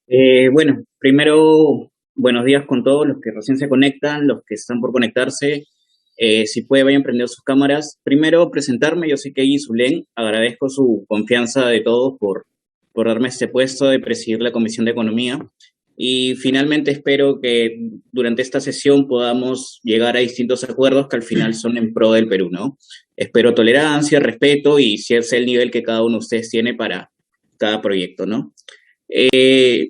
Bueno, primero, buenos días con todos los que recién se conectan, los que están por conectarse. Si puede, vayan prendiendo sus cámaras. Primero, presentarme. Yo soy Keiji Zulén. Agradezco su confianza de todos por darme este puesto de presidir la Comisión de Economía. Y finalmente espero que durante esta sesión podamos llegar a distintos acuerdos que al final son en pro del Perú, ¿no? Espero tolerancia, respeto y si es el nivel que cada uno de ustedes tiene para cada proyecto, ¿no? Eh,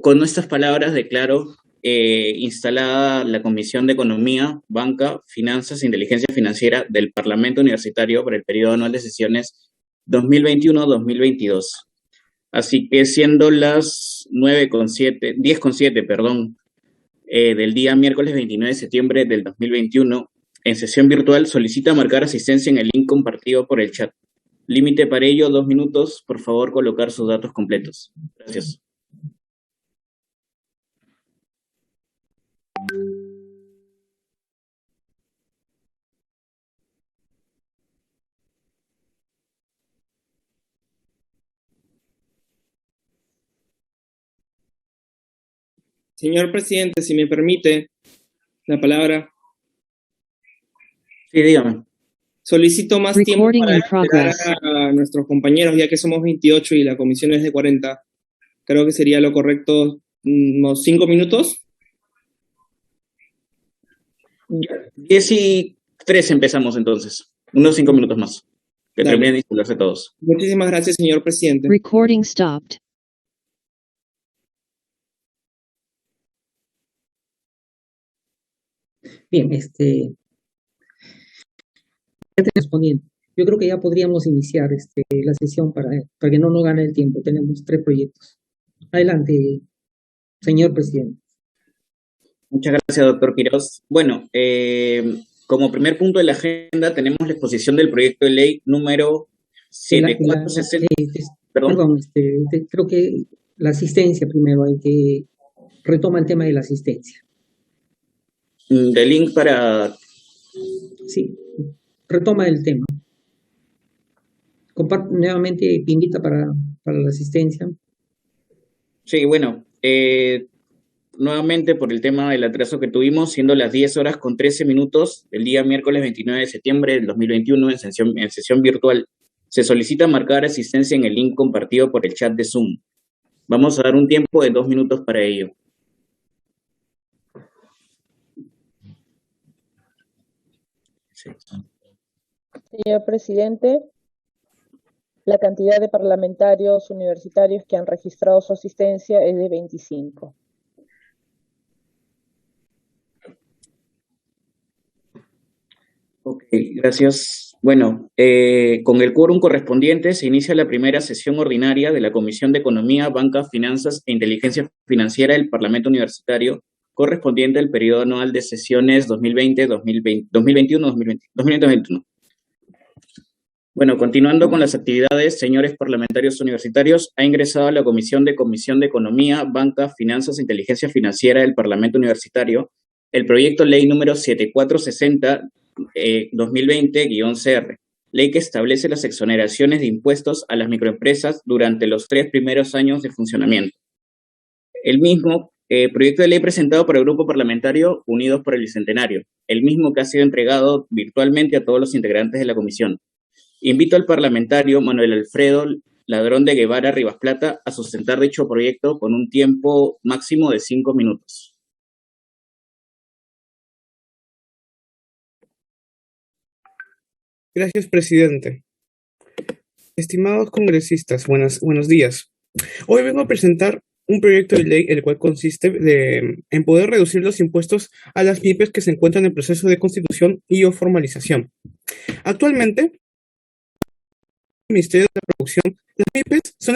con nuestras palabras declaro instalada la Comisión de Economía, Banca, Finanzas e Inteligencia Financiera del Parlamento Universitario para el periodo anual de sesiones 2021-2022. Así que siendo las 10:07, perdón, del día miércoles 29 de septiembre del 2021, en sesión virtual solicita marcar asistencia en el link compartido por el chat. Límite para ello 2 minutos. Por favor, colocar sus datos completos. Gracias. Señor presidente, si me permite la palabra, Sí, dígame. solicito más tiempo Recording para in esperar progress. a nuestros compañeros, ya que somos 28 y la comisión es de 40. Creo que sería lo correcto unos 5 minutos. 10:03 empezamos entonces. Unos 5 minutos más. Que Dale. terminen de instalarse todos. Muchísimas gracias, señor presidente. Recording stopped. Bien, respondiendo. Yo creo que ya podríamos iniciar la sesión para que no nos gane el tiempo. Tenemos 3 proyectos. Adelante, señor presidente. Muchas gracias, doctor Quiroz. Bueno, como primer punto de la agenda tenemos la exposición del proyecto de ley número 7460. Perdón, creo que la asistencia primero, hay que retoma el tema de la asistencia. Del link para... Sí, retoma el tema. Comparte nuevamente, invita para la asistencia. Sí, bueno, nuevamente por el tema del atraso que tuvimos, siendo las 10:13 del día miércoles 29 de septiembre del 2021 en sesión virtual, se solicita marcar asistencia en el link compartido por el chat de Zoom. Vamos a dar un tiempo de 2 minutos para ello. Señor presidente, la cantidad de parlamentarios universitarios que han registrado su asistencia es de 25. Ok, gracias. Bueno, con el quórum correspondiente se inicia la primera sesión ordinaria de la Comisión de Economía, Banca, Finanzas e Inteligencia Financiera del Parlamento Universitario, correspondiente al periodo anual de sesiones 2021-2021. Bueno, continuando con las actividades, señores parlamentarios universitarios, ha ingresado a la Comisión de Economía, Banca, Finanzas e Inteligencia Financiera del Parlamento Universitario el proyecto ley número 7460 2020-CR, ley que establece las exoneraciones de impuestos a las microempresas durante los 3 primeros años de funcionamiento. El mismo proyecto de ley presentado por el Grupo Parlamentario Unidos por el Bicentenario, el mismo que ha sido entregado virtualmente a todos los integrantes de la comisión. Invito al parlamentario Manuel Alfredo Ladrón de Guevara Rivas Plata a sustentar dicho proyecto con un tiempo máximo de 5 minutos. Gracias, presidente. Estimados congresistas, buenos días. Hoy vengo a presentar un proyecto de ley el cual consiste en poder reducir los impuestos a las MIPES que se encuentran en proceso de constitución y o formalización. Actualmente, el Ministerio de la Producción, las MIPES son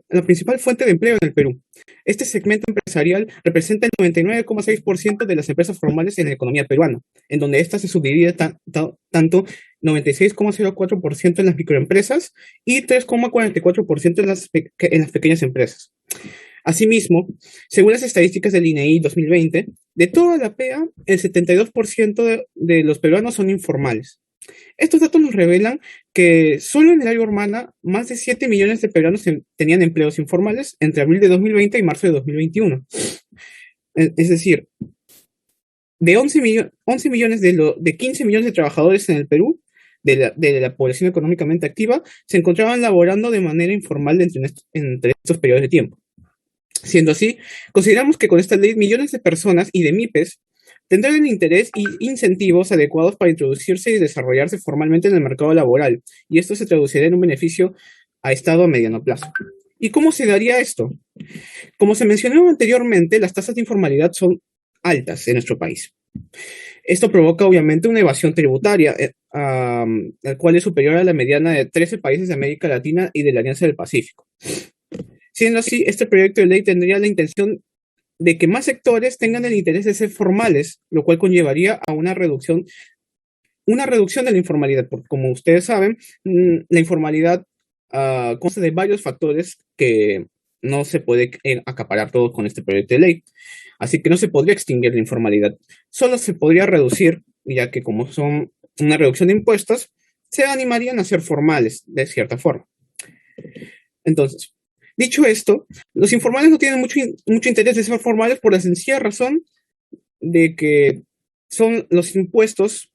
la principal fuente de empleo en el Perú. Este segmento empresarial representa el 99,6% de las empresas formales en la economía peruana, en donde ésta se subdivide tanto 96,04% en las microempresas y 3,44% en las pequeñas empresas. Asimismo, según las estadísticas del INEI 2020, de toda la PEA, el 72% de los peruanos son informales. Estos datos nos revelan que solo en el área urbana más de 7 millones de peruanos tenían empleos informales entre abril de 2020 y marzo de 2021. Es decir, de 11 millones de 15 millones de trabajadores en el Perú, de la población económicamente activa, se encontraban laborando de manera informal entre estos periodos de tiempo. Siendo así, consideramos que con esta ley millones de personas y de MIPES tendrán el interés y incentivos adecuados para introducirse y desarrollarse formalmente en el mercado laboral, y esto se traducirá en un beneficio a Estado a mediano plazo. ¿Y cómo se daría esto? Como se mencionó anteriormente, las tasas de informalidad son altas en nuestro país. Esto provoca obviamente una evasión tributaria, la cual es superior a la mediana de 13 países de América Latina y de la Alianza del Pacífico. Siendo así, este proyecto de ley tendría la intención de que más sectores tengan el interés de ser formales, lo cual conllevaría a una reducción de la informalidad, porque como ustedes saben, la informalidad consta de varios factores que no se puede acaparar todos con este proyecto de ley. Así que no se podría extinguir la informalidad, solo se podría reducir, ya que como son una reducción de impuestos, se animarían a ser formales, de cierta forma. Entonces, dicho esto, los informales no tienen mucho interés de ser formales por la sencilla razón de que son los impuestos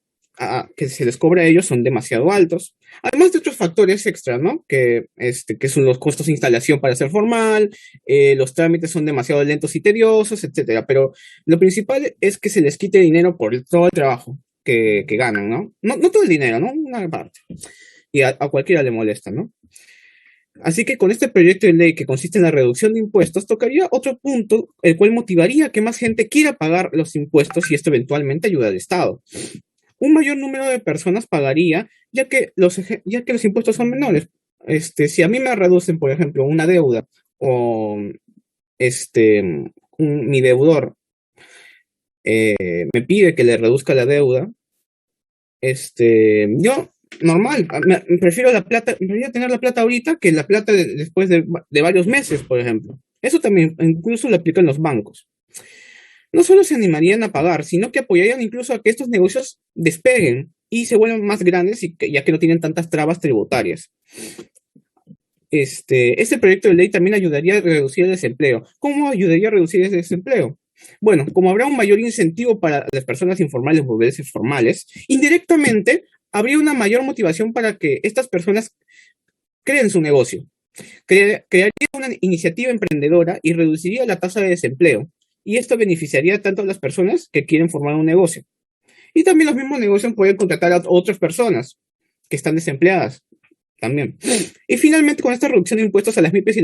que se les cobra a ellos son demasiado altos. Además de otros factores extra, ¿no? Que son los costos de instalación para ser formal, los trámites son demasiado lentos y tediosos, etcétera. Pero lo principal es que se les quite dinero por todo el trabajo que ganan, ¿no? No todo el dinero, ¿no? Una parte. Y a cualquiera le molesta, ¿no? Así que con este proyecto de ley que consiste en la reducción de impuestos, tocaría otro punto, el cual motivaría a que más gente quiera pagar los impuestos y esto eventualmente ayuda al Estado. Un mayor número de personas pagaría, ya que los impuestos son menores. Si a mí me reducen, por ejemplo, una deuda o mi deudor me pide que le reduzca la deuda, yo normal, prefiero tener la plata ahorita que la plata después de varios meses, por ejemplo. Eso también incluso lo aplican los bancos. No solo se animarían a pagar, sino que apoyarían incluso a que estos negocios despeguen y se vuelvan más grandes ya que no tienen tantas trabas tributarias. Este proyecto de ley también ayudaría a reducir el desempleo. ¿Cómo ayudaría a reducir ese desempleo? Bueno, como habrá un mayor incentivo para las personas informales volverse formales, indirectamente habría una mayor motivación para que estas personas creen su negocio. Crearía una iniciativa emprendedora y reduciría la tasa de desempleo. Y esto beneficiaría tanto a las personas que quieren formar un negocio. Y también los mismos negocios pueden contratar a otras personas que están desempleadas también. Y finalmente, con esta reducción de impuestos a las MIPES y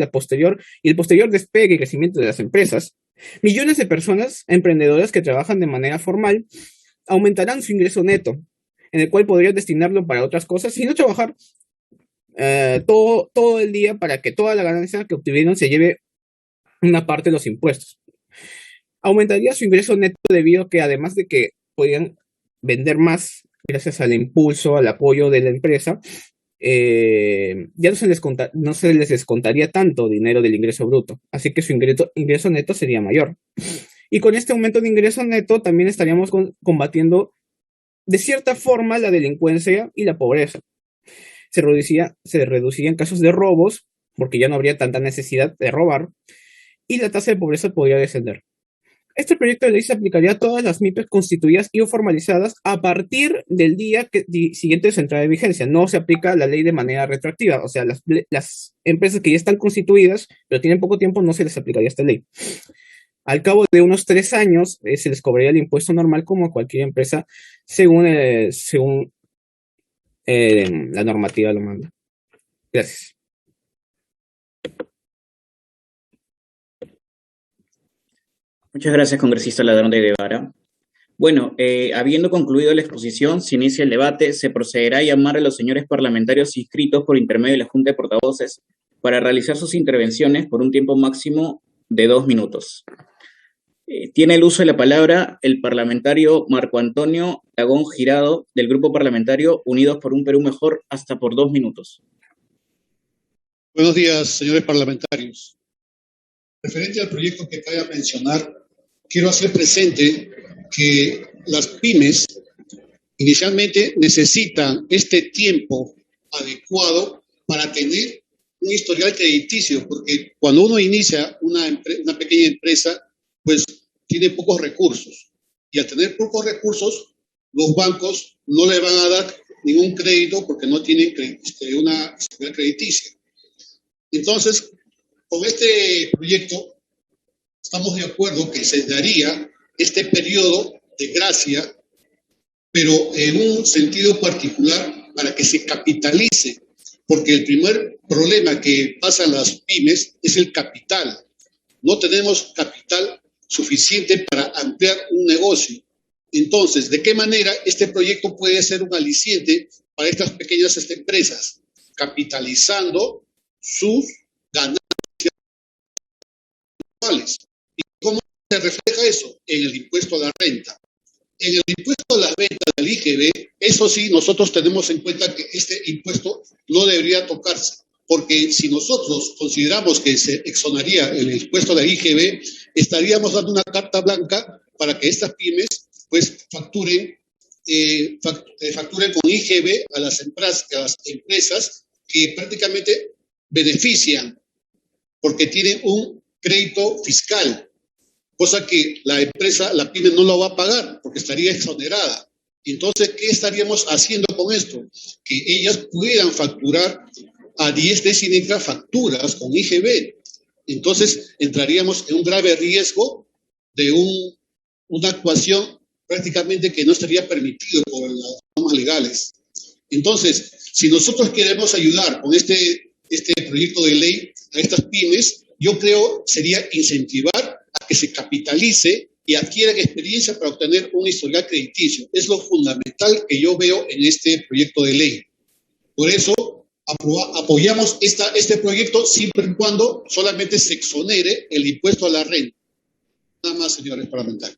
el posterior despegue y crecimiento de las empresas, millones de personas emprendedoras que trabajan de manera formal aumentarán su ingreso neto, en el cual podrían destinarlo para otras cosas, sino trabajar todo el día para que toda la ganancia que obtuvieron se lleve una parte de los impuestos. Aumentaría su ingreso neto debido a que además de que podrían vender más gracias al impulso, al apoyo de la empresa, ya no se les descontaría tanto dinero del ingreso bruto, así que su ingreso neto sería mayor. Y con este aumento de ingreso neto también estaríamos combatiendo de cierta forma la delincuencia y la pobreza. Se reducirían casos de robos, porque ya no habría tanta necesidad de robar, y la tasa de pobreza podría descender. Este proyecto de ley se aplicaría a todas las MIPES constituidas y o formalizadas a partir del día siguiente de su entrada de vigencia. No se aplica la ley de manera retroactiva. O sea, las empresas que ya están constituidas, pero tienen poco tiempo, no se les aplicaría esta ley. Al cabo de unos 3 años, se les cobraría el impuesto normal como a cualquier empresa, según la normativa lo manda. Gracias. Muchas gracias, congresista Ladrón de Guevara. Bueno, habiendo concluido la exposición, se inicia el debate. Se procederá a llamar a los señores parlamentarios inscritos por intermedio de la Junta de Portavoces para realizar sus intervenciones por un tiempo máximo de 2 minutos. Tiene el uso de la palabra el parlamentario Marco Antonio Lagón Girado, del Grupo Parlamentario Unidos por un Perú Mejor, hasta por 2 minutos. Buenos días, señores parlamentarios. Referente al proyecto que acaba de mencionar, quiero hacer presente que las pymes inicialmente necesitan este tiempo adecuado para tener un historial crediticio, porque cuando uno inicia una pequeña empresa, pues tiene pocos recursos. Y al tener pocos recursos, los bancos no le van a dar ningún crédito porque no tienen una historial crediticia. Entonces, con este proyecto, estamos de acuerdo que se daría este periodo de gracia, pero en un sentido particular para que se capitalice, porque el primer problema que pasan las pymes es el capital. No tenemos capital suficiente para ampliar un negocio. Entonces, ¿de qué manera este proyecto puede ser un aliciente para estas pequeñas empresas? Capitalizando sus ganancias anuales. ¿Y cómo se refleja eso? En el impuesto a la renta. En el impuesto a la renta del IGB, eso sí, nosotros tenemos en cuenta que este impuesto no debería tocarse, porque si nosotros consideramos que se exonaría el impuesto del IGB, estaríamos dando una carta blanca para que estas pymes pues facturen con IGB a las empresas que prácticamente benefician porque tienen un crédito fiscal, cosa que la pyme no lo va a pagar porque estaría exonerada. Entonces, ¿qué estaríamos haciendo con esto? Que ellas puedan facturar a diestra y siniestra facturas con IGB. Entonces, entraríamos en un grave riesgo de una actuación prácticamente que no estaría permitido por las normas legales. Entonces, si nosotros queremos ayudar con este proyecto de ley a estas pymes, yo creo sería incentivar a que se capitalice y adquieran experiencia para obtener un historial crediticio. Es lo fundamental que yo veo en este proyecto de ley. Por eso apoyamos este proyecto siempre y cuando solamente se exonere el impuesto a la renta. Nada más, señores parlamentarios.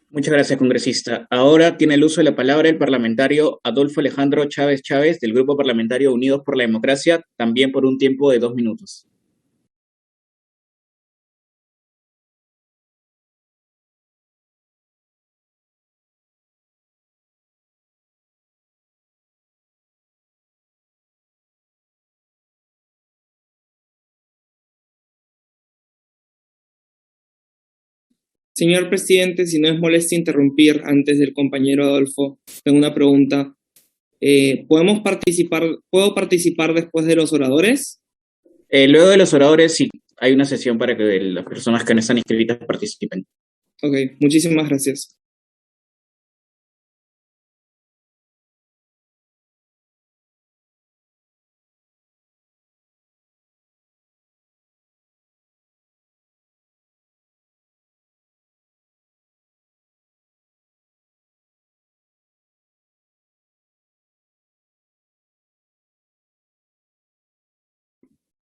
Muchas gracias, congresista. Ahora tiene el uso de la palabra el parlamentario Adolfo Alejandro Chávez Chávez, del Grupo Parlamentario Unidos por la Democracia, también por un tiempo de 2 minutos. Señor presidente, si no es molestia interrumpir antes del compañero Adolfo, tengo una pregunta. ¿Puedo participar después de los oradores? Luego de los oradores, sí, hay una sesión para que las personas que no están inscritas participen. Ok, muchísimas gracias.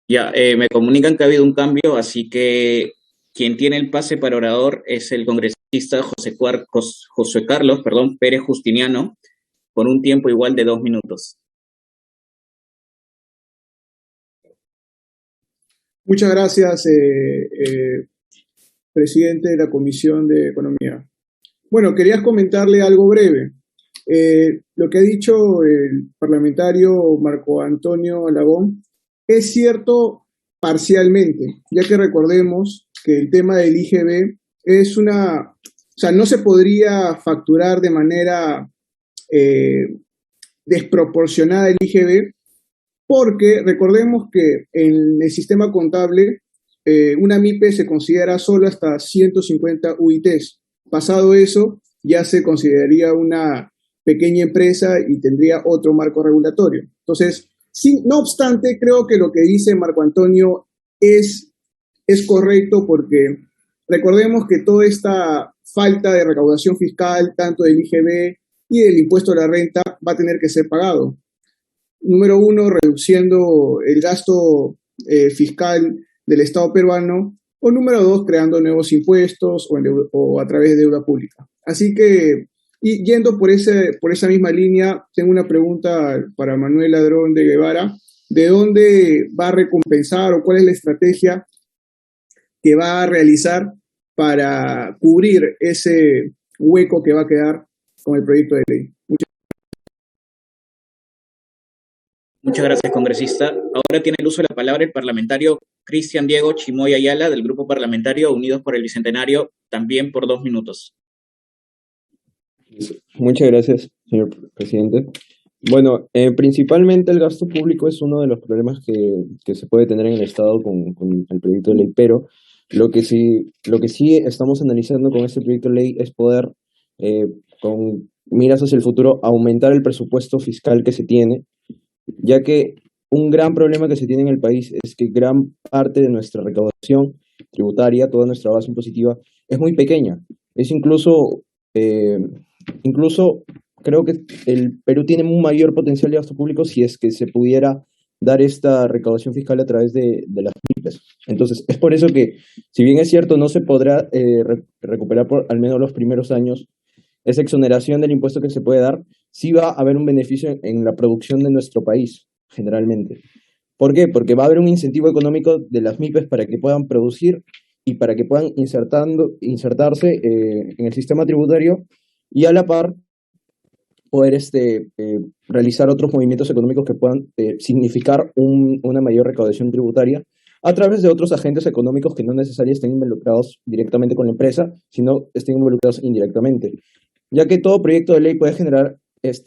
Ya, me comunican que ha habido un cambio, así que quien tiene el pase para orador es el congresista José Carlos Pérez Justiniano, por un tiempo igual de 2 minutos. Muchas gracias, presidente de la Comisión de Economía. Bueno, quería comentarle algo breve. Lo que ha dicho el parlamentario Marco Antonio Alagón es cierto parcialmente, ya que recordemos que el tema del IGB no se podría facturar de manera desproporcionada el IGB, porque recordemos que en el sistema contable una MIPE se considera solo hasta 150 UITs. Pasado eso, ya se consideraría una pequeña empresa y tendría otro marco regulatorio. Entonces, no obstante, creo que lo que dice Marco Antonio es correcto, porque recordemos que toda esta falta de recaudación fiscal, tanto del IGB y del impuesto a la renta, va a tener que ser pagado. Número uno, reduciendo el gasto fiscal del Estado peruano, o número dos, creando nuevos impuestos o a través de deuda pública. Así que, y yendo por esa misma línea, tengo una pregunta para Manuel Ladrón de Guevara. ¿De dónde va a recompensar o cuál es la estrategia que va a realizar para cubrir ese hueco que va a quedar con el proyecto de ley. Muchas gracias, congresista. Ahora tiene el uso de la palabra el parlamentario Cristian Diego Chimoy Ayala, del Grupo Parlamentario Unidos por el Bicentenario, también por 2 minutos. Muchas gracias, señor presidente. Bueno, principalmente el gasto público es uno de los problemas que se puede tener en el Estado con el proyecto de ley, pero lo que sí estamos analizando con este proyecto de ley es poder, con miras hacia el futuro, aumentar el presupuesto fiscal que se tiene, ya que un gran problema que se tiene en el país es que gran parte de nuestra recaudación tributaria, toda nuestra base impositiva, es muy pequeña. Es incluso creo que el Perú tiene un mayor potencial de gasto público si es que se pudiera dar esta recaudación fiscal a través de las MIPES. Entonces, es por eso que, si bien es cierto, no se podrá recuperar por al menos los primeros años esa exoneración del impuesto que se puede dar, sí va a haber un beneficio en la producción de nuestro país, generalmente. ¿Por qué? Porque va a haber un incentivo económico de las MIPES para que puedan producir y para que puedan insertarse en el sistema tributario y a la par poder realizar otros movimientos económicos que puedan significar una mayor recaudación tributaria a través de otros agentes económicos que no necesariamente estén involucrados directamente con la empresa, sino estén involucrados indirectamente, ya que todo proyecto de ley puede generar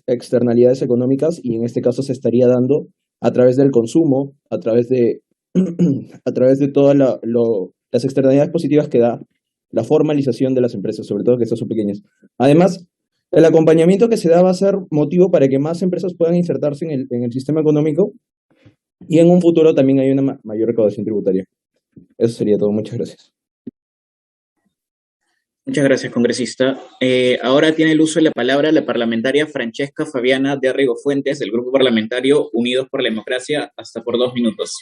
externalidades económicas y en este caso se estaría dando a través del consumo, a través de todas las externalidades positivas que da la formalización de las empresas, sobre todo que estas son pequeñas. Además, el acompañamiento que se da va a ser motivo para que más empresas puedan insertarse en el sistema económico y en un futuro también hay una mayor recaudación tributaria. Eso sería todo. Muchas gracias. Muchas gracias, congresista. Ahora tiene el uso de la palabra la parlamentaria Francesca Fabiana de Arrigo Fuentes, del Grupo Parlamentario Unidos por la Democracia, hasta por 2 minutos.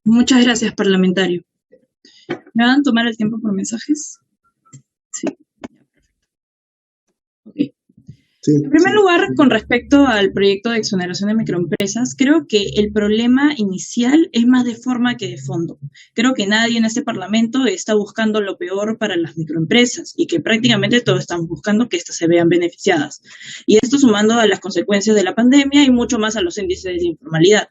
Muchas gracias, parlamentario. ¿Me van a tomar el tiempo por mensajes? Sí. Okay. Sí, en primer lugar, con respecto al proyecto de exoneración de microempresas, creo que el problema inicial es más de forma que de fondo. Creo que nadie en este Parlamento está buscando lo peor para las microempresas y que prácticamente todos estamos buscando que éstas se vean beneficiadas. Y esto sumando a las consecuencias de la pandemia y mucho más a los índices de informalidad.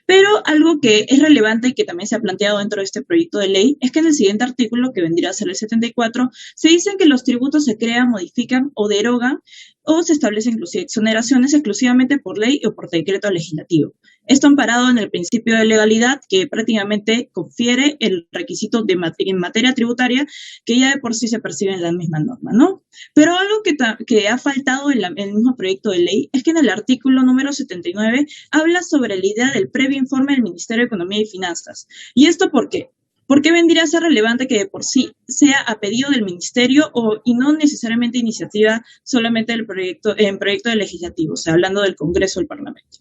Pero algo que es relevante y que también se ha planteado dentro de este proyecto de ley es que en el siguiente artículo, que vendría a ser el 74, se dice que los tributos se crean, modifican o derogan o se establecen inclusive exoneraciones exclusivamente por ley o por decreto legislativo. Esto amparado en el principio de legalidad que prácticamente confiere el requisito en materia tributaria que ya de por sí se percibe en la misma norma, ¿no? Pero algo que ha faltado en el mismo proyecto de ley es que en el artículo número 79 habla sobre la idea del previo informe del Ministerio de Economía y Finanzas. ¿Y esto por qué? Porque vendría a ser relevante que de por sí sea a pedido del ministerio y no necesariamente iniciativa solamente del proyecto de legislativo, o sea, hablando del Congreso del Parlamento.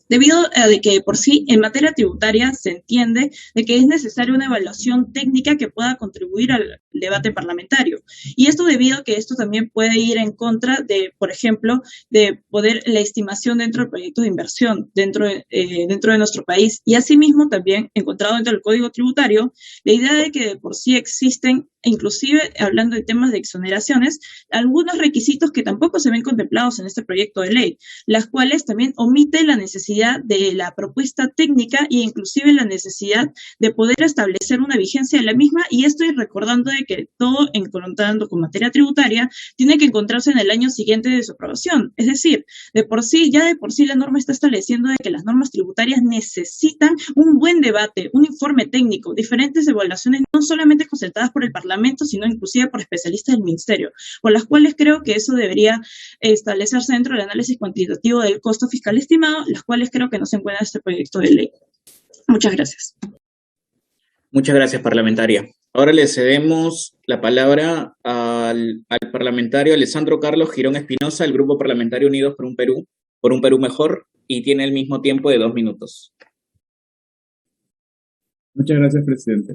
Debido a de que de por sí en materia tributaria se entiende de que es necesaria una evaluación técnica que pueda contribuir al debate parlamentario. Y esto debido a que esto también puede ir en contra de, por ejemplo, de poder la estimación dentro del proyecto de inversión dentro de nuestro país. Y asimismo también encontrado dentro del Código Tributario la idea de que de por sí existen, inclusive hablando de temas de exoneraciones, algunos requisitos que tampoco se ven contemplados en este proyecto de ley, las cuales también omiten la necesidad de la propuesta técnica e inclusive la necesidad de poder establecer una vigencia de la misma, y estoy recordando de que todo encontrando con materia tributaria tiene que encontrarse en el año siguiente de su aprobación. Es decir, de por sí la norma está estableciendo de que las normas tributarias necesitan un buen debate, un informe técnico, diferentes evaluaciones no solamente concertadas por el Parlamento, sino inclusive por especialistas del Ministerio, por las cuales creo que eso debería establecerse dentro del análisis cuantitativo del costo fiscal estimado, las cuales creo que no se encuentran en este proyecto de ley. Muchas gracias. Muchas gracias, parlamentaria. Ahora le cedemos la palabra al parlamentario Alessandro Carlos Girón Espinosa, del Grupo Parlamentario Unidos por un Perú Mejor, y tiene el mismo tiempo de 2 minutos. Muchas gracias, presidente.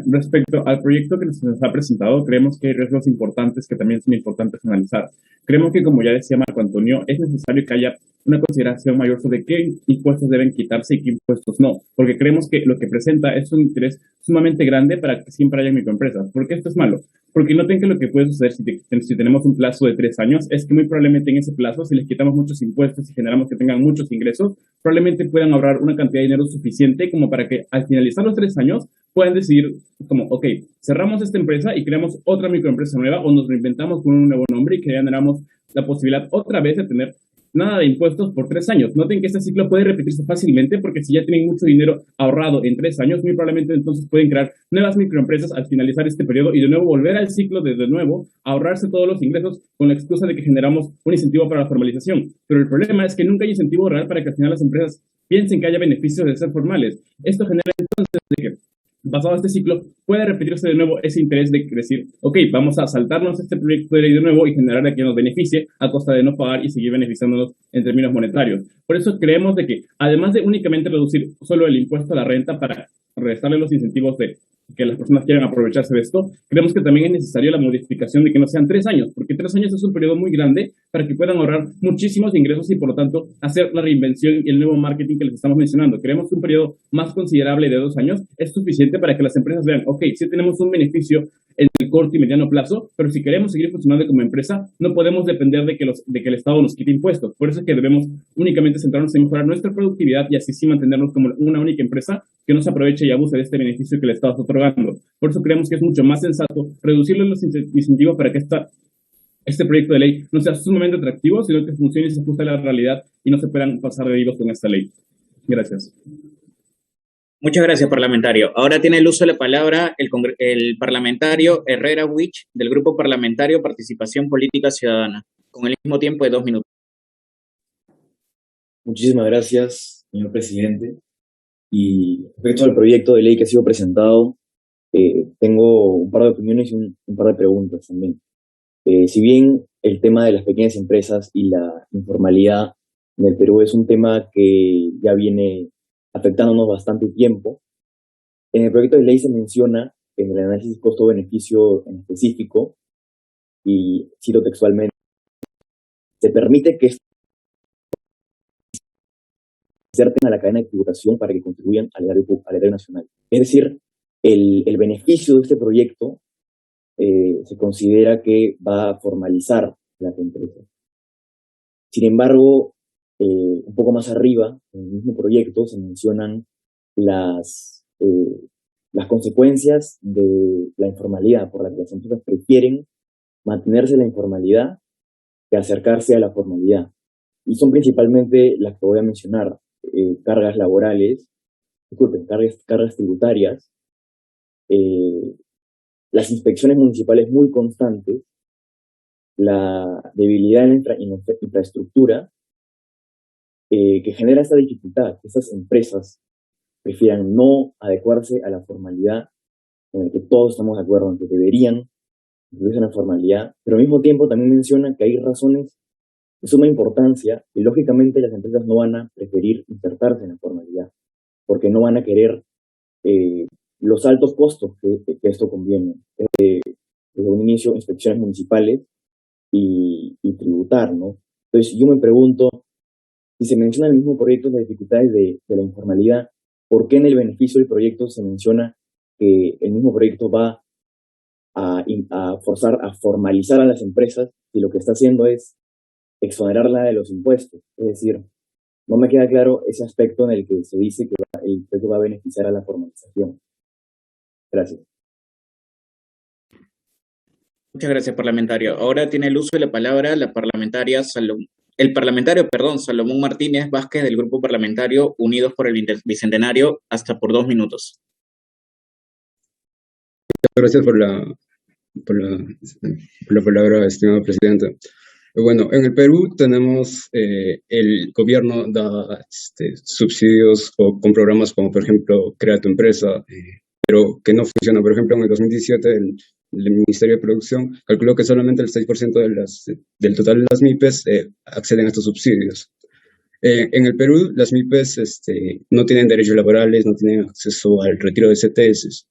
Respecto al proyecto que se nos ha presentado, creemos que hay riesgos importantes que también son importantes analizar. Creemos que, como ya decía Marco Antonio, es necesario que haya una consideración mayor sobre qué impuestos deben quitarse y qué impuestos no, porque creemos que lo que presenta es un interés sumamente grande para que siempre haya microempresas. ¿Por qué esto es malo? Porque noten que lo que puede suceder si tenemos un plazo de 3 años es que muy probablemente en ese plazo, si les quitamos muchos impuestos y generamos que tengan muchos ingresos, probablemente puedan ahorrar una cantidad de dinero suficiente como para que al finalizar los 3 años puedan decidir como, ok, cerramos esta empresa y creamos otra microempresa nueva o nos reinventamos con un nuevo nombre y que generamos la posibilidad otra vez de tener nada de impuestos por 3 años. Noten que este ciclo puede repetirse fácilmente porque si ya tienen mucho dinero ahorrado en 3 años, muy probablemente entonces pueden crear nuevas microempresas al finalizar este periodo y de nuevo volver al ciclo de nuevo, ahorrarse todos los ingresos con la excusa de que generamos un incentivo para la formalización. Pero el problema es que nunca hay incentivo real para que al final las empresas piensen que haya beneficios de ser formales. Esto genera entonces de que pasado este ciclo, puede repetirse de nuevo ese interés de decir, ok, vamos a saltarnos este proyecto de ley de nuevo y generar a que nos beneficie a costa de no pagar y seguir beneficiándonos en términos monetarios. Por eso creemos de que, además de únicamente reducir solo el impuesto a la renta para restarle los incentivos de que las personas quieran aprovecharse de esto, creemos que también es necesaria la modificación de que no sean 3 años, porque 3 años es un periodo muy grande para que puedan ahorrar muchísimos ingresos y por lo tanto hacer la reinvención y el nuevo marketing que les estamos mencionando. Creemos que un periodo más considerable de 2 años es suficiente para que las empresas vean, ok, sí tenemos un beneficio en el corto y mediano plazo, pero si queremos seguir funcionando como empresa, no podemos depender de que el Estado nos quite impuestos. Por eso es que debemos únicamente centrarnos en mejorar nuestra productividad y así sí mantenernos como una única empresa que no se aproveche y abuse de este beneficio que el Estado está otorgando. Por eso creemos que es mucho más sensato reducirle los incentivos para que este proyecto de ley no sea sumamente atractivo, sino que funcione y se ajuste a la realidad y no se puedan pasar de vivos con esta ley. Gracias. Muchas gracias, parlamentario. Ahora tiene el uso de la palabra el parlamentario Herrera Wich, del Grupo Parlamentario Participación Política Ciudadana, con el mismo tiempo de 2 minutos. Muchísimas gracias, señor presidente. Y respecto al proyecto de ley que ha sido presentado, tengo un par de opiniones y un par de preguntas también. Si bien el tema de las pequeñas empresas y la informalidad en el Perú es un tema que ya viene afectándonos bastante tiempo, en el proyecto de ley se menciona en el análisis costo-beneficio en específico, y cito textualmente, se permite que inserten a la cadena de tributación para que contribuyan al erario nacional. Es decir, el beneficio de este proyecto se considera que va a formalizar las empresas. Sin embargo, un poco más arriba, en el mismo proyecto, se mencionan las consecuencias de la informalidad, por la que las empresas prefieren mantenerse en la informalidad que acercarse a la formalidad. Y son principalmente las que voy a mencionar: cargas laborales, cargas tributarias, las inspecciones municipales muy constantes, la debilidad en la infraestructura, que genera esta dificultad, que estas empresas prefieran no adecuarse a la formalidad, en la que todos estamos de acuerdo en que deberían incluirse en la formalidad, pero al mismo tiempo también mencionan que hay razones de suma importancia y lógicamente las empresas no van a preferir insertarse en la formalidad, porque no van a querer los altos costos que esto conviene. Desde un inicio, inspecciones municipales y tributar, ¿no? Entonces yo me pregunto, si se menciona en el mismo proyecto las dificultades de la informalidad, ¿por qué en el beneficio del proyecto se menciona que el mismo proyecto va a forzar a formalizar a las empresas y lo que está haciendo es exonerarla de los impuestos? Es decir, no me queda claro ese aspecto en el que se dice que el proyecto va a beneficiar a la formalización. Gracias. Muchas gracias, parlamentario. Ahora tiene el uso de la palabra el parlamentario Salomón Martínez Vázquez, del Grupo Parlamentario Unidos por el Bicentenario, hasta por 2 minutos. Gracias por la palabra, estimado presidente. Bueno, en el Perú tenemos, el gobierno da subsidios con programas como, por ejemplo, Crea tu Empresa, pero que no funcionan. Por ejemplo, en el 2017, el Ministerio de Producción calculó que solamente el 6% del total de las MIPES acceden a estos subsidios. En el Perú, las MIPES no tienen derechos laborales, no tienen acceso al retiro de CTS.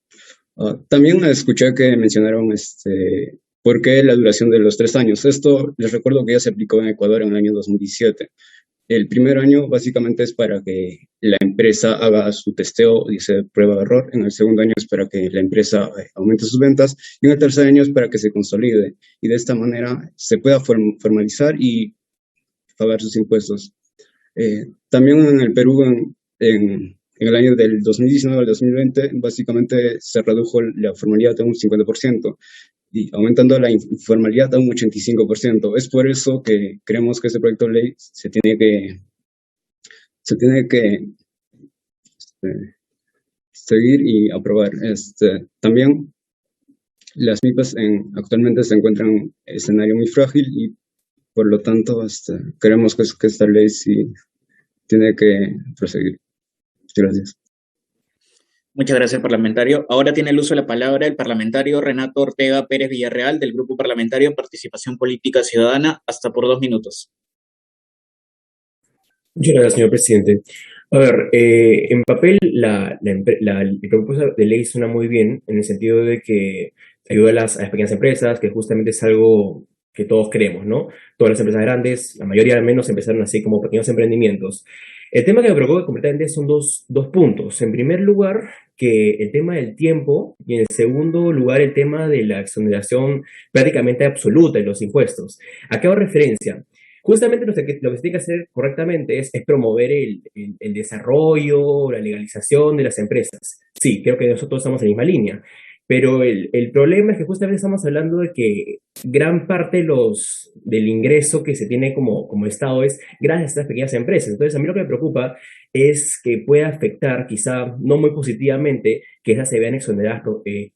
También escuché que mencionaron por qué la duración de los 3 años. Esto les recuerdo que ya se aplicó en Ecuador en el año 2017. El primer año básicamente es para que la empresa haga su testeo, dice prueba de error. En el segundo año es para que la empresa aumente sus ventas. Y en el tercer año es para que se consolide. Y de esta manera se pueda formalizar y pagar sus impuestos. También en el Perú, en el año del 2019 al 2020, básicamente se redujo la formalidad a un 50%. Y aumentando la informalidad a un 85%. Es por eso que creemos que este proyecto de ley se tiene que seguir y aprobar. También las MIPES actualmente se encuentran en un escenario muy frágil y por lo tanto creemos que esta ley sí tiene que proseguir. Muchas gracias. Muchas gracias, parlamentario. Ahora tiene el uso de la palabra el parlamentario Renato Ortega Pérez Villarreal, del Grupo Parlamentario Participación Política Ciudadana, hasta por 2 minutos. Muchas gracias, señor presidente. A ver, en papel la propuesta de ley suena muy bien en el sentido de que ayuda a las pequeñas empresas, que justamente es algo que todos queremos, ¿no? Todas las empresas grandes, la mayoría al menos, empezaron así como pequeños emprendimientos. El tema que me preocupa completamente son dos puntos. En primer lugar, que el tema del tiempo, y en segundo lugar, el tema de la exoneración prácticamente absoluta de los impuestos. ¿A qué hago referencia? Justamente lo que se tiene que hacer correctamente es promover el desarrollo, la legalización de las empresas. Sí, creo que nosotros estamos en la misma línea. Pero el problema es que justamente estamos hablando de que gran parte del ingreso que se tiene como Estado es gracias a estas pequeñas empresas. Entonces, a mí lo que me preocupa es que pueda afectar, quizá no muy positivamente, que esas se vean exoneradas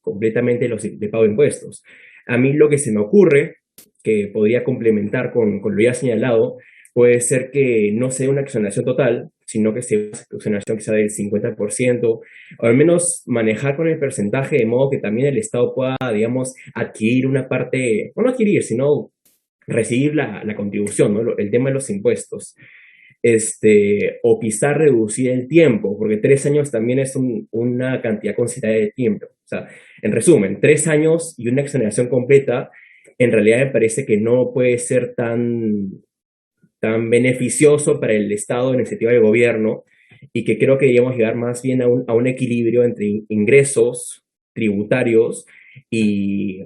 completamente de pago de impuestos. A mí lo que se me ocurre, que podría complementar con lo ya señalado, puede ser que no sea una exoneración total, sino que sea una exoneración quizá del 50%, o al menos manejar con el porcentaje de modo que también el Estado pueda, digamos, adquirir una parte, o no adquirir, sino recibir la contribución, ¿no? El tema de los impuestos. O quizá reducir el tiempo, porque 3 años también es una cantidad considerable de tiempo. O sea, en resumen, 3 años y una exoneración completa, en realidad me parece que no puede ser tan beneficioso para el Estado en el sentido del gobierno, y que creo que debemos llegar más bien a un equilibrio entre ingresos tributarios y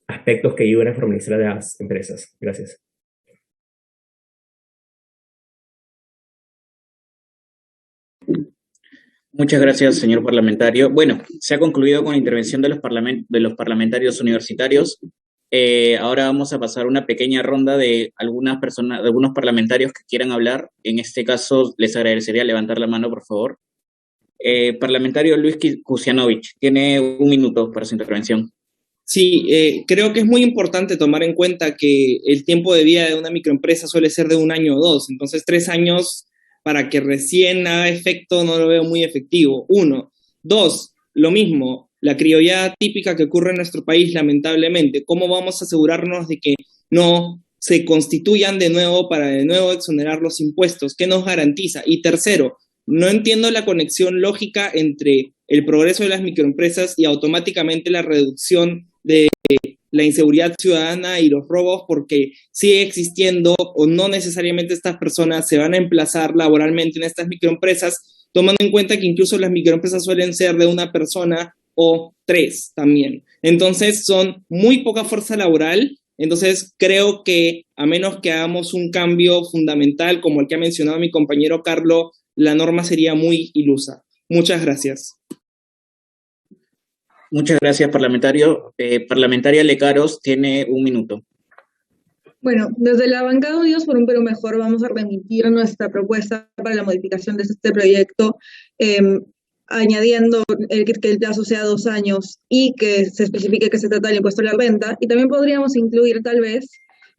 aspectos que ayuden a formalizar a las empresas. Gracias. Muchas gracias, señor parlamentario. Bueno, se ha concluido con la intervención de los parlamentarios universitarios. Ahora vamos a pasar una pequeña ronda de algunas personas, de algunos parlamentarios que quieran hablar. En este caso, les agradecería levantar la mano, por favor. Parlamentario Luis Kusianovich, tiene 1 minuto para su intervención. Sí, creo que es muy importante tomar en cuenta que el tiempo de vida de una microempresa suele ser de 1 año o 2, entonces 3 años para que recién haga efecto no lo veo muy efectivo. 1. 2, lo mismo, la criollada típica que ocurre en nuestro país, lamentablemente. ¿Cómo vamos a asegurarnos de que no se constituyan de nuevo para de nuevo exonerar los impuestos? ¿Qué nos garantiza? Y tercero, no entiendo la conexión lógica entre el progreso de las microempresas y automáticamente la reducción de la inseguridad ciudadana y los robos, porque sigue existiendo o no necesariamente estas personas se van a emplazar laboralmente en estas microempresas, tomando en cuenta que incluso las microempresas suelen ser de 1 persona o 3 también. Entonces son muy poca fuerza laboral. Entonces creo que a menos que hagamos un cambio fundamental como el que ha mencionado mi compañero Carlos, la norma sería muy ilusa. Muchas gracias. Muchas gracias, parlamentario. Parlamentaria Lecaros, tiene 1 minuto. Bueno, desde la bancada Unidos por un Perú Mejor vamos a remitir nuestra propuesta para la modificación de este proyecto, añadiendo que el plazo sea 2 años y que se especifique que se trata del impuesto a la renta, y también podríamos incluir tal vez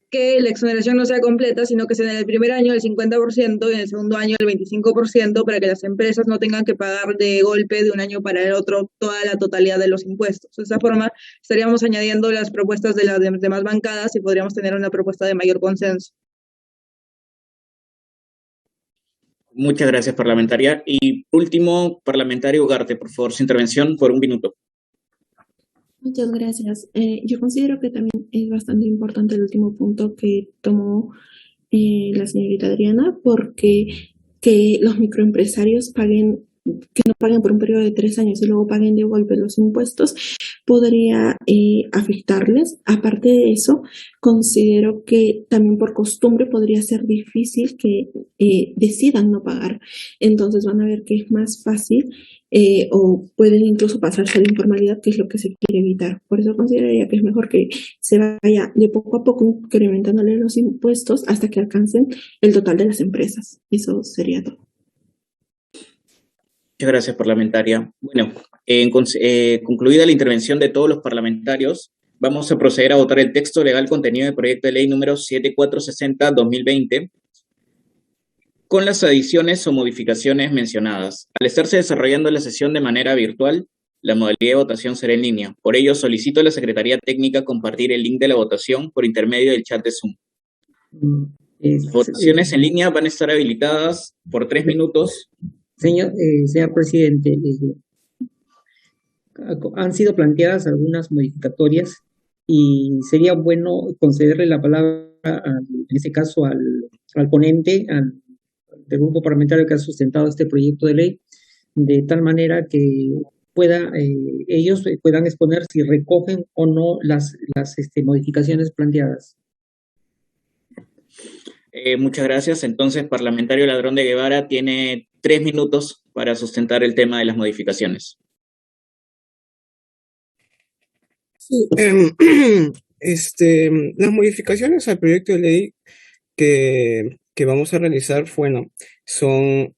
que la exoneración no sea completa, sino que sea en el primer año el 50% y en el segundo año el 25%, para que las empresas no tengan que pagar de golpe de un año para el otro toda la totalidad de los impuestos. De esa forma estaríamos añadiendo las propuestas de las demás bancadas y podríamos tener una propuesta de mayor consenso. Muchas gracias, parlamentaria. Y último, parlamentario Ugarte, por favor, su intervención por 1 minuto. Muchas gracias. Yo considero que también es bastante importante el último punto que tomó la señorita Adriana, porque que los microempresarios paguen, que no paguen por un periodo de 3 años y luego paguen de golpe los impuestos, podría afectarles. Aparte de eso, considero que también por costumbre podría ser difícil que decidan no pagar. Entonces van a ver que es más fácil o pueden incluso pasarse a la informalidad, que es lo que se quiere evitar. Por eso consideraría que es mejor que se vaya de poco a poco incrementándole los impuestos hasta que alcancen el total de las empresas. Eso sería todo. Muchas gracias, parlamentaria. Bueno, concluida la intervención de todos los parlamentarios, vamos a proceder a votar el texto legal contenido del proyecto de ley número 7460-2020 con las adiciones o modificaciones mencionadas. Al estarse desarrollando la sesión de manera virtual, la modalidad de votación será en línea. Por ello, solicito a la Secretaría Técnica compartir el link de la votación por intermedio del chat de Zoom. Las votaciones en línea van a estar habilitadas por 3 minutos. Señor presidente, han sido planteadas algunas modificatorias y sería bueno concederle la palabra, en ese caso, al ponente, del grupo parlamentario que ha sustentado este proyecto de ley, de tal manera que ellos puedan exponer si recogen o no las modificaciones planteadas. Muchas gracias. Entonces, parlamentario Ladrón de Guevara tiene 3 minutos para sustentar el tema de las modificaciones. Sí, las modificaciones al proyecto de ley que vamos a realizar, bueno, son,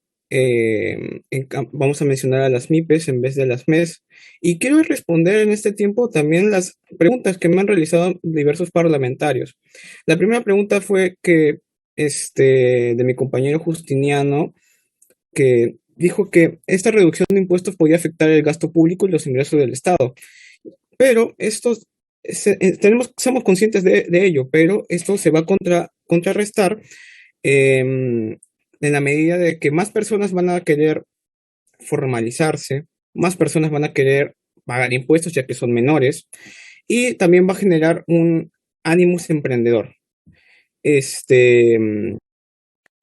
vamos a mencionar a las MIPES en vez de las MES. Y quiero responder en este tiempo también las preguntas que me han realizado diversos parlamentarios. La primera pregunta fue de mi compañero Justiniano, que dijo que esta reducción de impuestos podía afectar el gasto público y los ingresos del Estado. Pero somos conscientes de ello, pero esto se va a contrarrestar en la medida de que más personas van a querer formalizarse, más personas van a querer pagar impuestos ya que son menores, y también va a generar un ánimos emprendedor.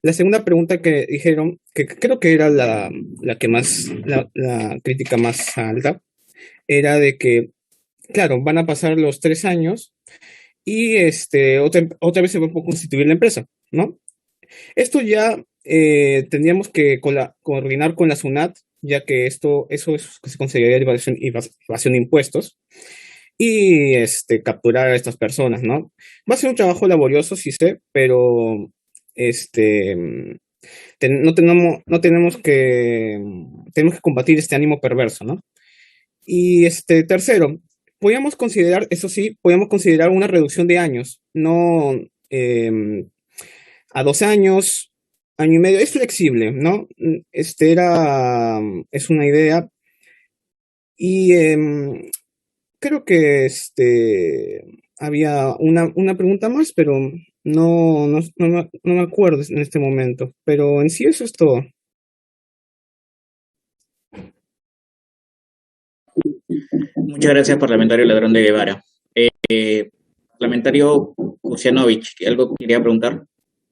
La segunda pregunta que dijeron, que creo que era la crítica más alta, era de que, claro, van a pasar los 3 años y otra vez se va a constituir la empresa, ¿no? Esto ya tendríamos que coordinar con la SUNAT, ya que eso es que se consideraría evasión de impuestos, y capturar a estas personas, ¿no? Va a ser un trabajo laborioso, sí sé, pero tenemos que combatir este ánimo perverso, ¿no? Y tercero, podríamos considerar, eso sí, podríamos considerar una reducción de años, no a 2 años, año y medio, es flexible, ¿no? Es una idea. Y creo que había una pregunta más, pero no me acuerdo en este momento. Pero en sí eso es todo. Muchas gracias, parlamentario Ladrón de Guevara. Parlamentario Kusianovich, ¿algo quería preguntar?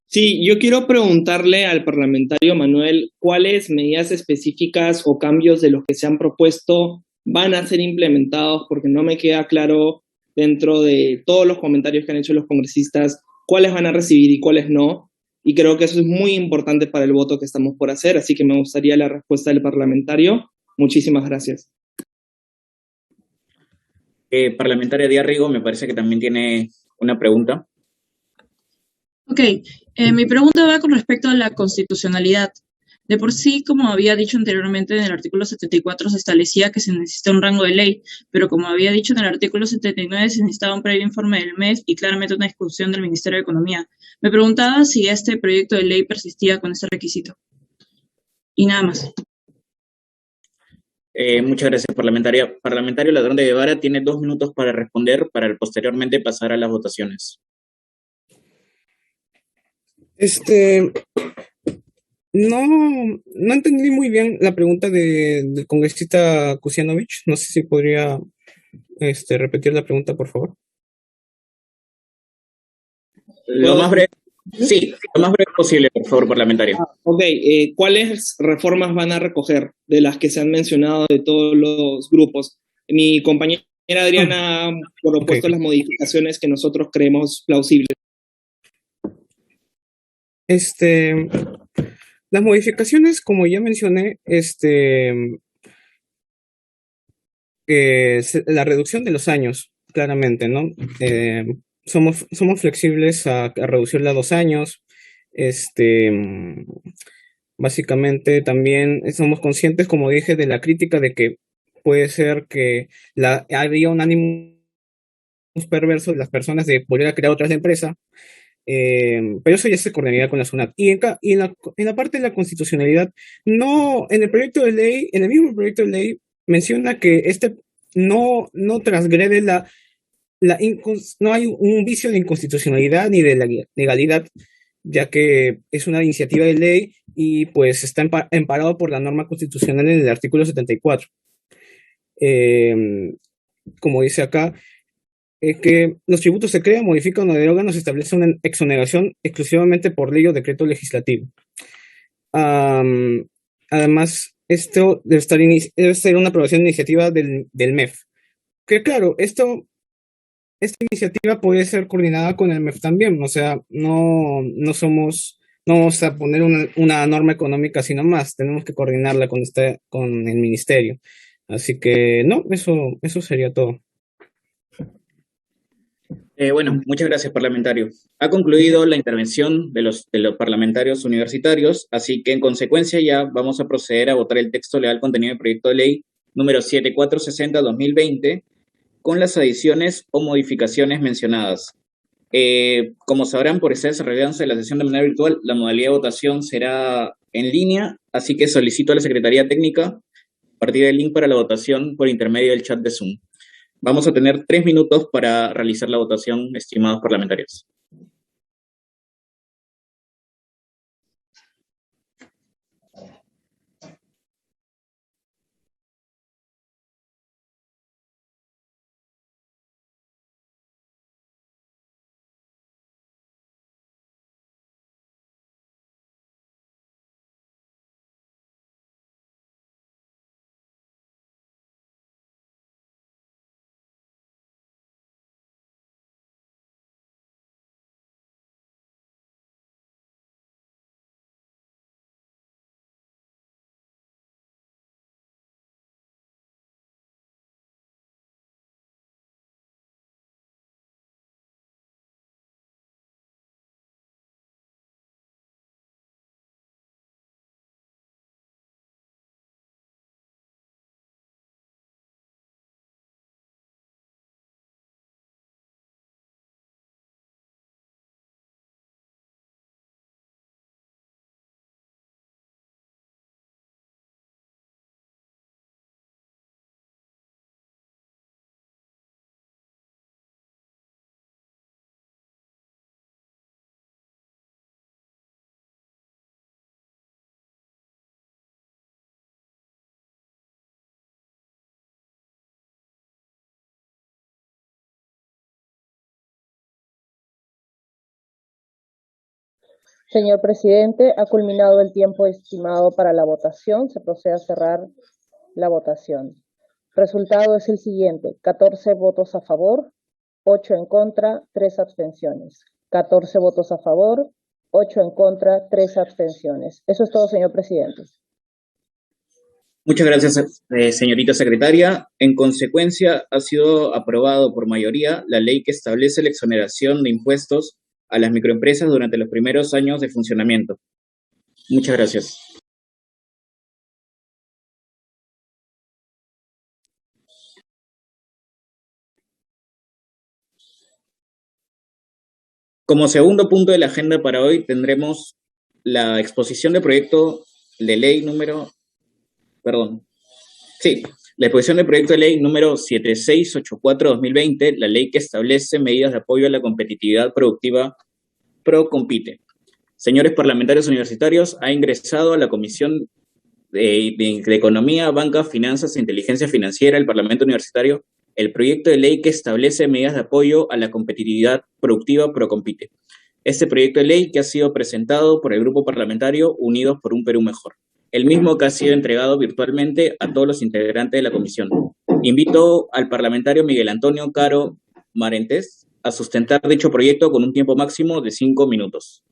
Sí, yo quiero preguntarle al parlamentario Manuel cuáles medidas específicas o cambios de los que se han propuesto van a ser implementados, porque no me queda claro dentro de todos los comentarios que han hecho los congresistas cuáles van a recibir y cuáles no, y creo que eso es muy importante para el voto que estamos por hacer, así que me gustaría la respuesta del parlamentario. Muchísimas gracias. Parlamentaria Díaz Rigo, me parece que también tiene una pregunta. Ok, mi pregunta va con respecto a la constitucionalidad. De por sí, como había dicho anteriormente, en el artículo 74 se establecía que se necesita un rango de ley, pero como había dicho en el artículo 79 se necesitaba un previo informe del MES y claramente una discusión del Ministerio de Economía. Me preguntaba si este proyecto de ley persistía con ese requisito. Y nada más. Muchas gracias, parlamentaria. Parlamentario Ladrón de Guevara tiene 2 minutos para responder, para posteriormente pasar a las votaciones. No entendí muy bien la pregunta del congresista Kusianovich. No sé si podría repetir la pregunta, por favor. Lo más breve Sí, lo más breve posible, por favor, parlamentario. Ok, ¿cuáles reformas van a recoger de las que se han mencionado de todos los grupos? Mi compañera Adriana ha propuesto las modificaciones que nosotros creemos plausibles. Las modificaciones, como ya mencioné, la reducción de los años, claramente, ¿no? Somos flexibles a reducirla a 2 años. Básicamente también somos conscientes, como dije, de la crítica de que puede ser que había un ánimo perverso de las personas de volver a crear otras empresas, pero eso ya se coordinaría con la SUNAT. Y en la parte de la constitucionalidad, no, en el proyecto de ley, en el mismo proyecto de ley, menciona que no transgrede no hay un vicio de inconstitucionalidad ni de la legalidad, ya que es una iniciativa de ley y pues está emparado por la norma constitucional en el artículo 74. Como dice acá, que los tributos se crean, modifican o derogan o se establece una exoneración exclusivamente por ley o decreto legislativo. Además, esto debe ser una aprobación de iniciativa del MEF. Que claro, esta iniciativa puede ser coordinada con el MEF también, o sea, no vamos a poner una norma económica sino más, tenemos que coordinarla con el ministerio. Así que no, eso sería todo. Bueno, muchas gracias, parlamentario. Ha concluido la intervención de los parlamentarios universitarios, así que en consecuencia ya vamos a proceder a votar el texto legal contenido del proyecto de ley número 7460-2020 con las adiciones o modificaciones mencionadas. Como sabrán, por estar desarrollándose la sesión de manera virtual, la modalidad de votación será en línea, así que solicito a la Secretaría Técnica a partir del link para la votación por intermedio del chat de Zoom. Vamos a tener 3 minutos para realizar la votación, estimados parlamentarios. Señor presidente, ha culminado el tiempo estimado para la votación. Se procede a cerrar la votación. Resultado es el siguiente: 14 votos a favor, 8 en contra, 3 abstenciones. 14 votos a favor, 8 en contra, 3 abstenciones. Eso es todo, señor presidente. Muchas gracias, señorita secretaria. En consecuencia, ha sido aprobado por mayoría la ley que establece la exoneración de impuestos a las microempresas durante los primeros años de funcionamiento. Muchas gracias. Como segundo punto de la agenda para hoy tendremos la exposición de proyecto de ley número, la exposición del proyecto de ley número 7684-2020, la ley que establece medidas de apoyo a la competitividad productiva ProCompite. Señores parlamentarios universitarios, ha ingresado a la Comisión de Economía, Banca, Finanzas e Inteligencia Financiera del Parlamento Universitario el proyecto de ley que establece medidas de apoyo a la competitividad productiva ProCompite. este proyecto de ley que ha sido presentado por el Grupo Parlamentario Unidos por un Perú Mejor, el mismo que ha sido entregado virtualmente a todos los integrantes de la comisión. Invito al parlamentario Miguel Antonio Caro Marentes a sustentar dicho proyecto con un tiempo máximo de 5 minutos.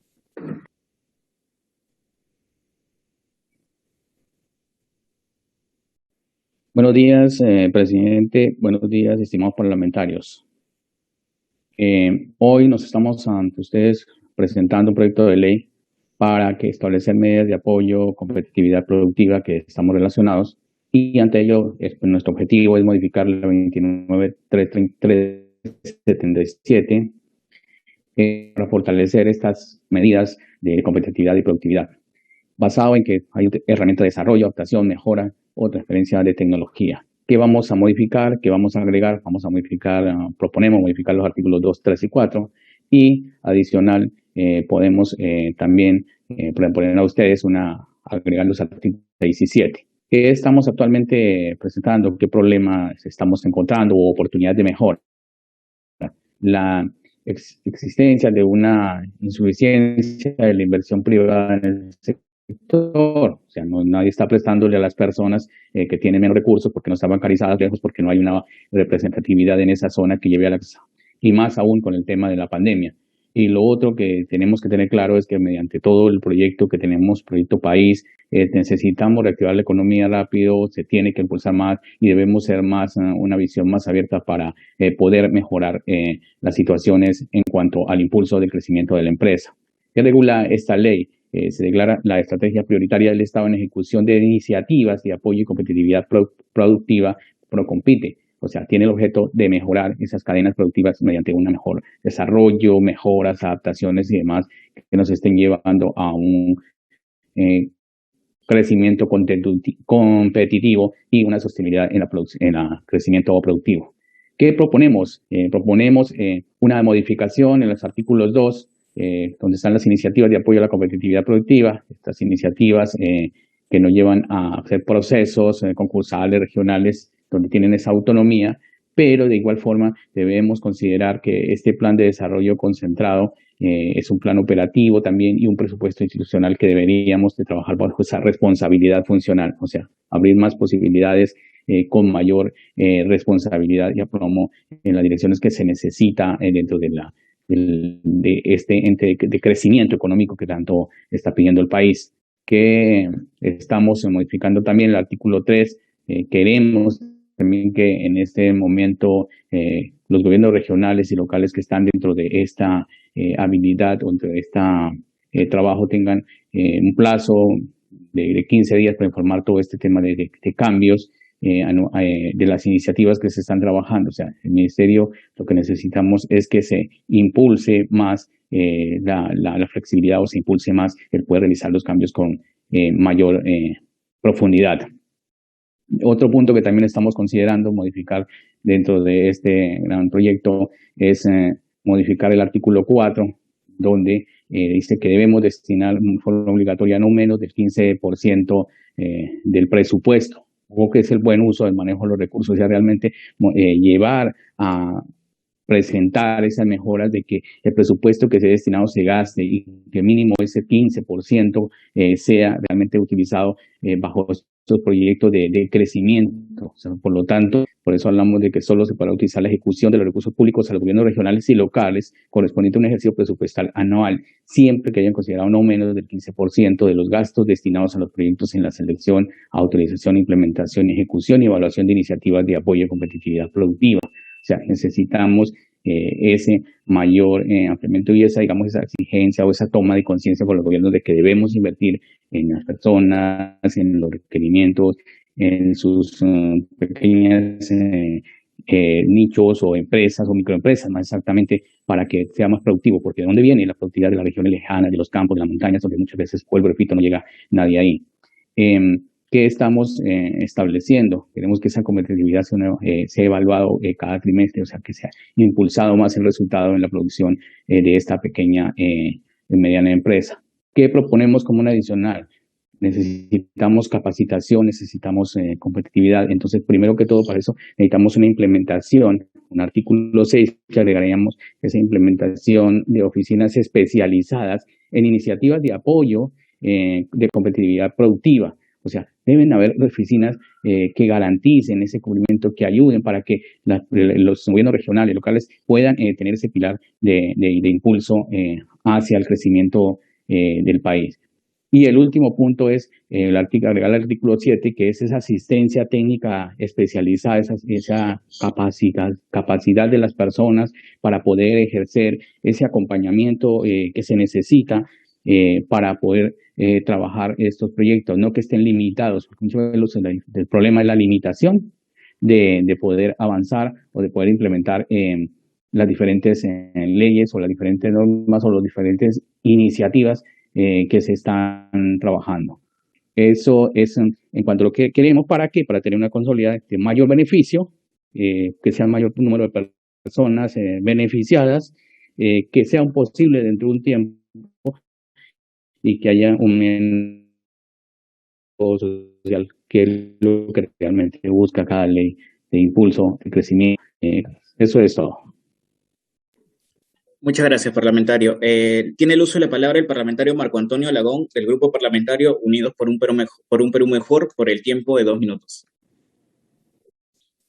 Buenos días, presidente. Buenos días, estimados parlamentarios. Hoy nos estamos ante ustedes presentando un proyecto de ley para que establecer medidas de apoyo, competitividad productiva que estamos relacionados, y ante ello nuestro objetivo es modificar la 29.377 para fortalecer estas medidas de competitividad y productividad, basado en que hay herramientas de desarrollo, adaptación, mejora o transferencia de tecnología. ¿Qué vamos a modificar? ¿Qué vamos a agregar? Vamos a modificar, proponemos modificar los artículos 2, 3 y 4, y adicional podemos también proponer a ustedes agregar los artículos 6 y 7. ¿Qué estamos actualmente presentando? ¿Qué problemas estamos encontrando o oportunidades de mejora? La existencia de una insuficiencia de la inversión privada en el sector, o sea, nadie está prestándole a las personas que tienen menos recursos porque no están bancarizadas, lejos, porque no hay una representatividad en esa zona que lleve a y más aún con el tema de la pandemia. Y lo otro que tenemos que tener claro es que mediante todo el proyecto que tenemos, Proyecto País, necesitamos reactivar la economía rápido, se tiene que impulsar más y debemos ser más, una visión más abierta para poder mejorar las situaciones en cuanto al impulso del crecimiento de la empresa. ¿Qué regula esta ley? Se declara la estrategia prioritaria del Estado en ejecución de iniciativas de apoyo y competitividad productiva, ProCompite. O sea, tiene el objeto de mejorar esas cadenas productivas mediante un mejor desarrollo, mejoras, adaptaciones y demás que nos estén llevando a un crecimiento competitivo y una sostenibilidad en el crecimiento productivo. ¿Qué proponemos? Proponemos una modificación en los artículos 2, donde están las iniciativas de apoyo a la competitividad productiva, estas iniciativas que nos llevan a hacer procesos concursales, regionales, donde tienen esa autonomía, pero de igual forma debemos considerar que este plan de desarrollo concentrado es un plan operativo también y un presupuesto institucional que deberíamos de trabajar bajo esa responsabilidad funcional, o sea, abrir más posibilidades con mayor responsabilidad y aplomo en las direcciones que se necesita dentro de este ente de crecimiento económico que tanto está pidiendo el país. Que estamos modificando también el artículo 3, queremos también que en este momento los gobiernos regionales y locales que están dentro de esta habilidad o dentro de este trabajo tengan un plazo de 15 días para informar todo este tema de cambios de las iniciativas que se están trabajando. O sea, el Ministerio lo que necesitamos es que se impulse más la flexibilidad o se impulse más el poder realizar los cambios con mayor profundidad. Otro punto que también estamos considerando modificar dentro de este gran proyecto es modificar el artículo 4, donde dice que debemos destinar de forma obligatoria no menos del 15% del presupuesto, o que es el buen uso del manejo de los recursos, o sea, realmente llevar a presentar esas mejoras de que el presupuesto que se ha destinado se gaste y que mínimo ese 15% sea realmente utilizado bajo estos proyectos de crecimiento. O sea, por lo tanto, por eso hablamos de que solo se podrá utilizar la ejecución de los recursos públicos a los gobiernos regionales y locales correspondiente a un ejercicio presupuestal anual, siempre que hayan considerado no menos del 15% de los gastos destinados a los proyectos en la selección, autorización, implementación, ejecución y evaluación de iniciativas de apoyo a competitividad productiva. O sea, necesitamos ese mayor ampliamiento y esa exigencia o esa toma de conciencia por los gobiernos de que debemos invertir en las personas, en los requerimientos, en sus pequeñas nichos o empresas o microempresas, más exactamente, para que sea más productivo, porque ¿de dónde viene la productividad? De las regiones lejanas, de los campos, de las montañas, donde muchas veces, vuelvo, repito, no llega nadie ahí. ¿Qué estamos estableciendo? Queremos que esa competitividad sea evaluado cada trimestre, o sea, que sea impulsado más el resultado en la producción de esta pequeña y mediana empresa. ¿Qué proponemos como un adicional? necesitamos capacitación, necesitamos competitividad. Entonces, primero que todo, para eso necesitamos una implementación, un artículo 6 que agregaríamos esa implementación de oficinas especializadas en iniciativas de apoyo de competitividad productiva. O sea, deben haber oficinas que garanticen ese cubrimiento, que ayuden para que los gobiernos regionales y locales puedan tener ese pilar de impulso hacia el crecimiento del país. Y el último punto es agregar el artículo 7, que es esa asistencia técnica especializada, esa capacidad de las personas para poder ejercer ese acompañamiento que se necesita para poder trabajar estos proyectos, no que estén limitados, porque muchas veces el problema es la limitación de poder avanzar o de poder implementar las diferentes leyes o las diferentes normas o las diferentes iniciativas que se están trabajando. Eso es en cuanto a lo que queremos. ¿Para qué? Para tener una consolidada de mayor beneficio, que sea el mayor número de personas beneficiadas, que sea posible dentro de un tiempo y que haya un social, que es lo que realmente busca cada ley de impulso, de crecimiento. Eso es todo. Muchas gracias, parlamentario. Tiene el uso de la palabra el parlamentario Marco Antonio Alagón, del Grupo Parlamentario Unidos por un Perú Mejor, por el tiempo de 2 minutos.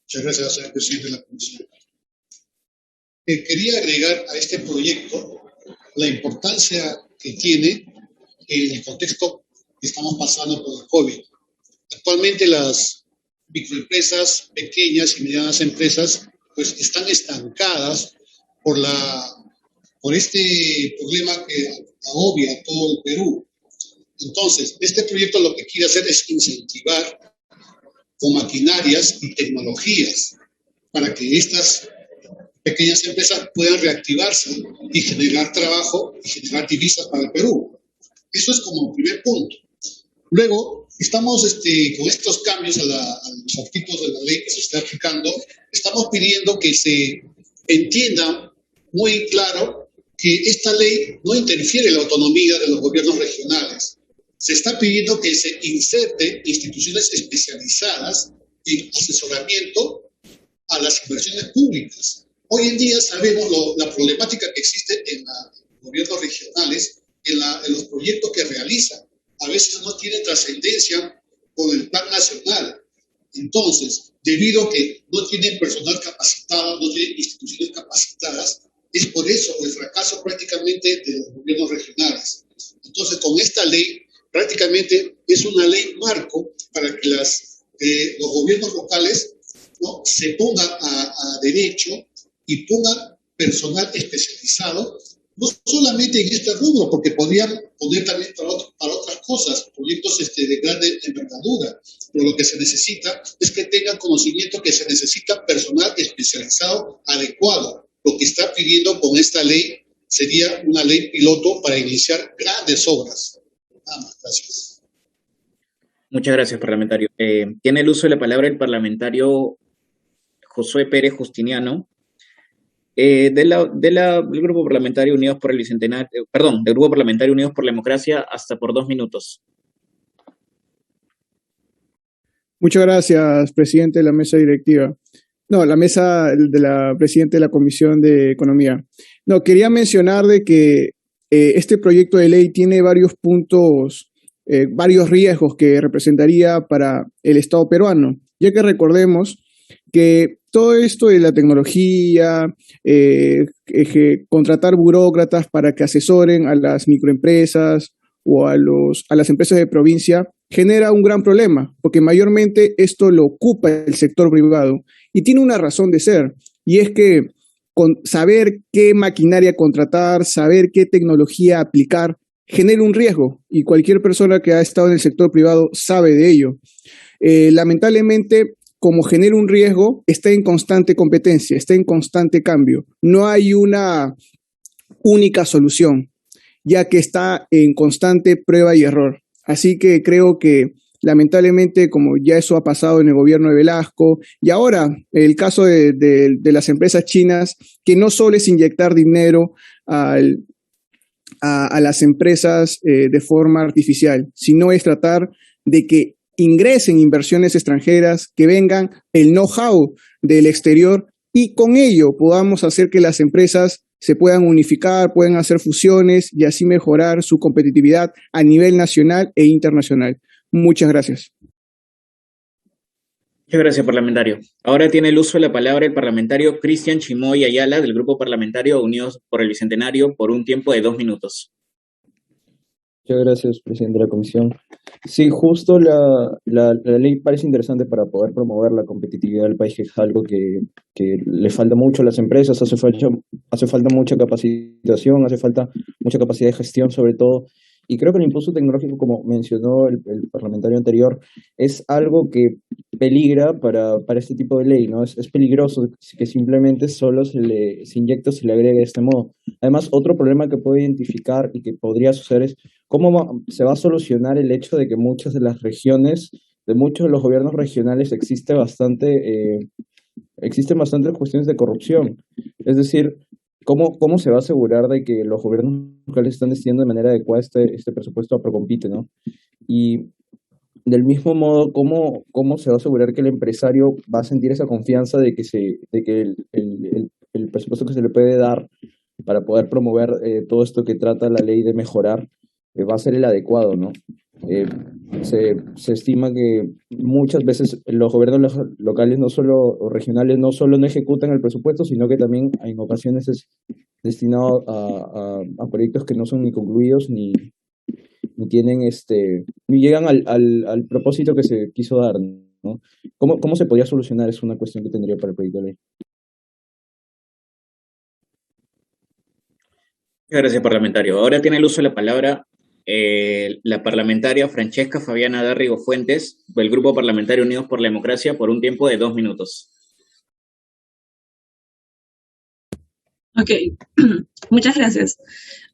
Muchas gracias, señor presidente de la Comisión. Quería agregar a este proyecto la importancia que tiene en el contexto que estamos pasando por el COVID. Actualmente las microempresas, pequeñas y medianas empresas, pues están estancadas por este problema que agobia a todo el Perú. Entonces, este proyecto lo que quiere hacer es incentivar con maquinarias y tecnologías para que estas pequeñas empresas puedan reactivarse y generar trabajo y generar divisas para el Perú. Eso es como el primer punto. Luego, estamos con estos cambios a los artículos de la ley que se está aplicando, estamos pidiendo que se entienda muy claro que esta ley no interfiere en la autonomía de los gobiernos regionales. Se está pidiendo que se inserte instituciones especializadas en asesoramiento a las inversiones públicas. Hoy en día sabemos la problemática que existe en los gobiernos regionales, en los proyectos que realizan. A veces no tienen trascendencia con el plan nacional. Entonces, debido a que no tienen personal capacitado, no tienen instituciones capacitadas, es por eso el fracaso prácticamente de los gobiernos regionales. Entonces, con esta ley, prácticamente es una ley marco para que los gobiernos locales, ¿no?, se pongan a derecho y pongan personal especializado, no solamente en este rubro, porque podrían poner también para otras cosas, proyectos de gran envergadura, pero lo que se necesita es que tengan conocimiento, que se necesita personal especializado adecuado. Lo que está pidiendo con esta ley sería una ley piloto para iniciar grandes obras. Nada más, gracias. Muchas gracias, parlamentario. Tiene el uso de la palabra el parlamentario Josué Pérez Justiniano, del Grupo Parlamentario Unidos por el Bicentenario, del Grupo Parlamentario Unidos por la Democracia, hasta por 2 minutos. Muchas gracias, presidente de la mesa directiva. No, la mesa de la presidenta de la Comisión de Economía. No, quería mencionar de que este proyecto de ley tiene varios puntos, varios riesgos que representaría para el Estado peruano, ya que recordemos que todo esto de la tecnología, contratar burócratas para que asesoren a las microempresas o a las empresas de provincia, genera un gran problema, porque mayormente esto lo ocupa el sector privado y tiene una razón de ser, y es que saber qué maquinaria contratar, saber qué tecnología aplicar, genera un riesgo, y cualquier persona que ha estado en el sector privado sabe de ello. Lamentablemente, como genera un riesgo, está en constante competencia, está en constante cambio. No hay una única solución, ya que está en constante prueba y error. Así que creo que lamentablemente, como ya eso ha pasado en el gobierno de Velasco, y ahora el caso de las empresas chinas, que no solo es inyectar dinero a las empresas de forma artificial, sino es tratar de que ingresen inversiones extranjeras, que vengan el know-how del exterior y con ello podamos hacer que las empresas se puedan unificar, puedan hacer fusiones y así mejorar su competitividad a nivel nacional e internacional. Muchas gracias. Muchas gracias, parlamentario. Ahora tiene el uso de la palabra el parlamentario Cristian Chimoy Ayala, del Grupo Parlamentario Unidos por el Bicentenario, por un tiempo de 2 minutos. Muchas gracias, presidente de la comisión. Sí, justo la ley parece interesante para poder promover la competitividad del país, que es algo que le falta mucho a las empresas, hace falta mucha capacitación, hace falta mucha capacidad de gestión sobre todo. Y creo que el impulso tecnológico, como mencionó el parlamentario anterior, es algo que peligra para este tipo de ley, ¿no? Es peligroso que simplemente solo se inyecta, se le agregue de este modo. Además, otro problema que puedo identificar y que podría suceder es cómo se va a solucionar el hecho de que muchas de las regiones, de muchos de los gobiernos regionales, existen bastantes cuestiones de corrupción. Es decir, ¿cómo se va a asegurar de que los gobiernos locales están destinando de manera adecuada este presupuesto a Procompite, ¿no? Y del mismo modo, ¿cómo se va a asegurar que el empresario va a sentir esa confianza de que el presupuesto que se le puede dar para poder promover todo esto que trata la ley de mejorar va a ser el adecuado, ¿no? Se estima que muchas veces los gobiernos locales o regionales no solo no ejecutan el presupuesto, sino que también en ocasiones es destinado a proyectos que no son ni concluidos ni tienen ni llegan al propósito que se quiso dar, ¿no? ¿Cómo se podría solucionar? Es una cuestión que tendría para el proyecto de ley. Muchas gracias, parlamentario. Ahora tiene el uso de la palabra la parlamentaria Francesca Fabiana Dárrigo Fuentes, del Grupo Parlamentario Unidos por la Democracia, por un tiempo de 2 minutos. Ok, muchas gracias.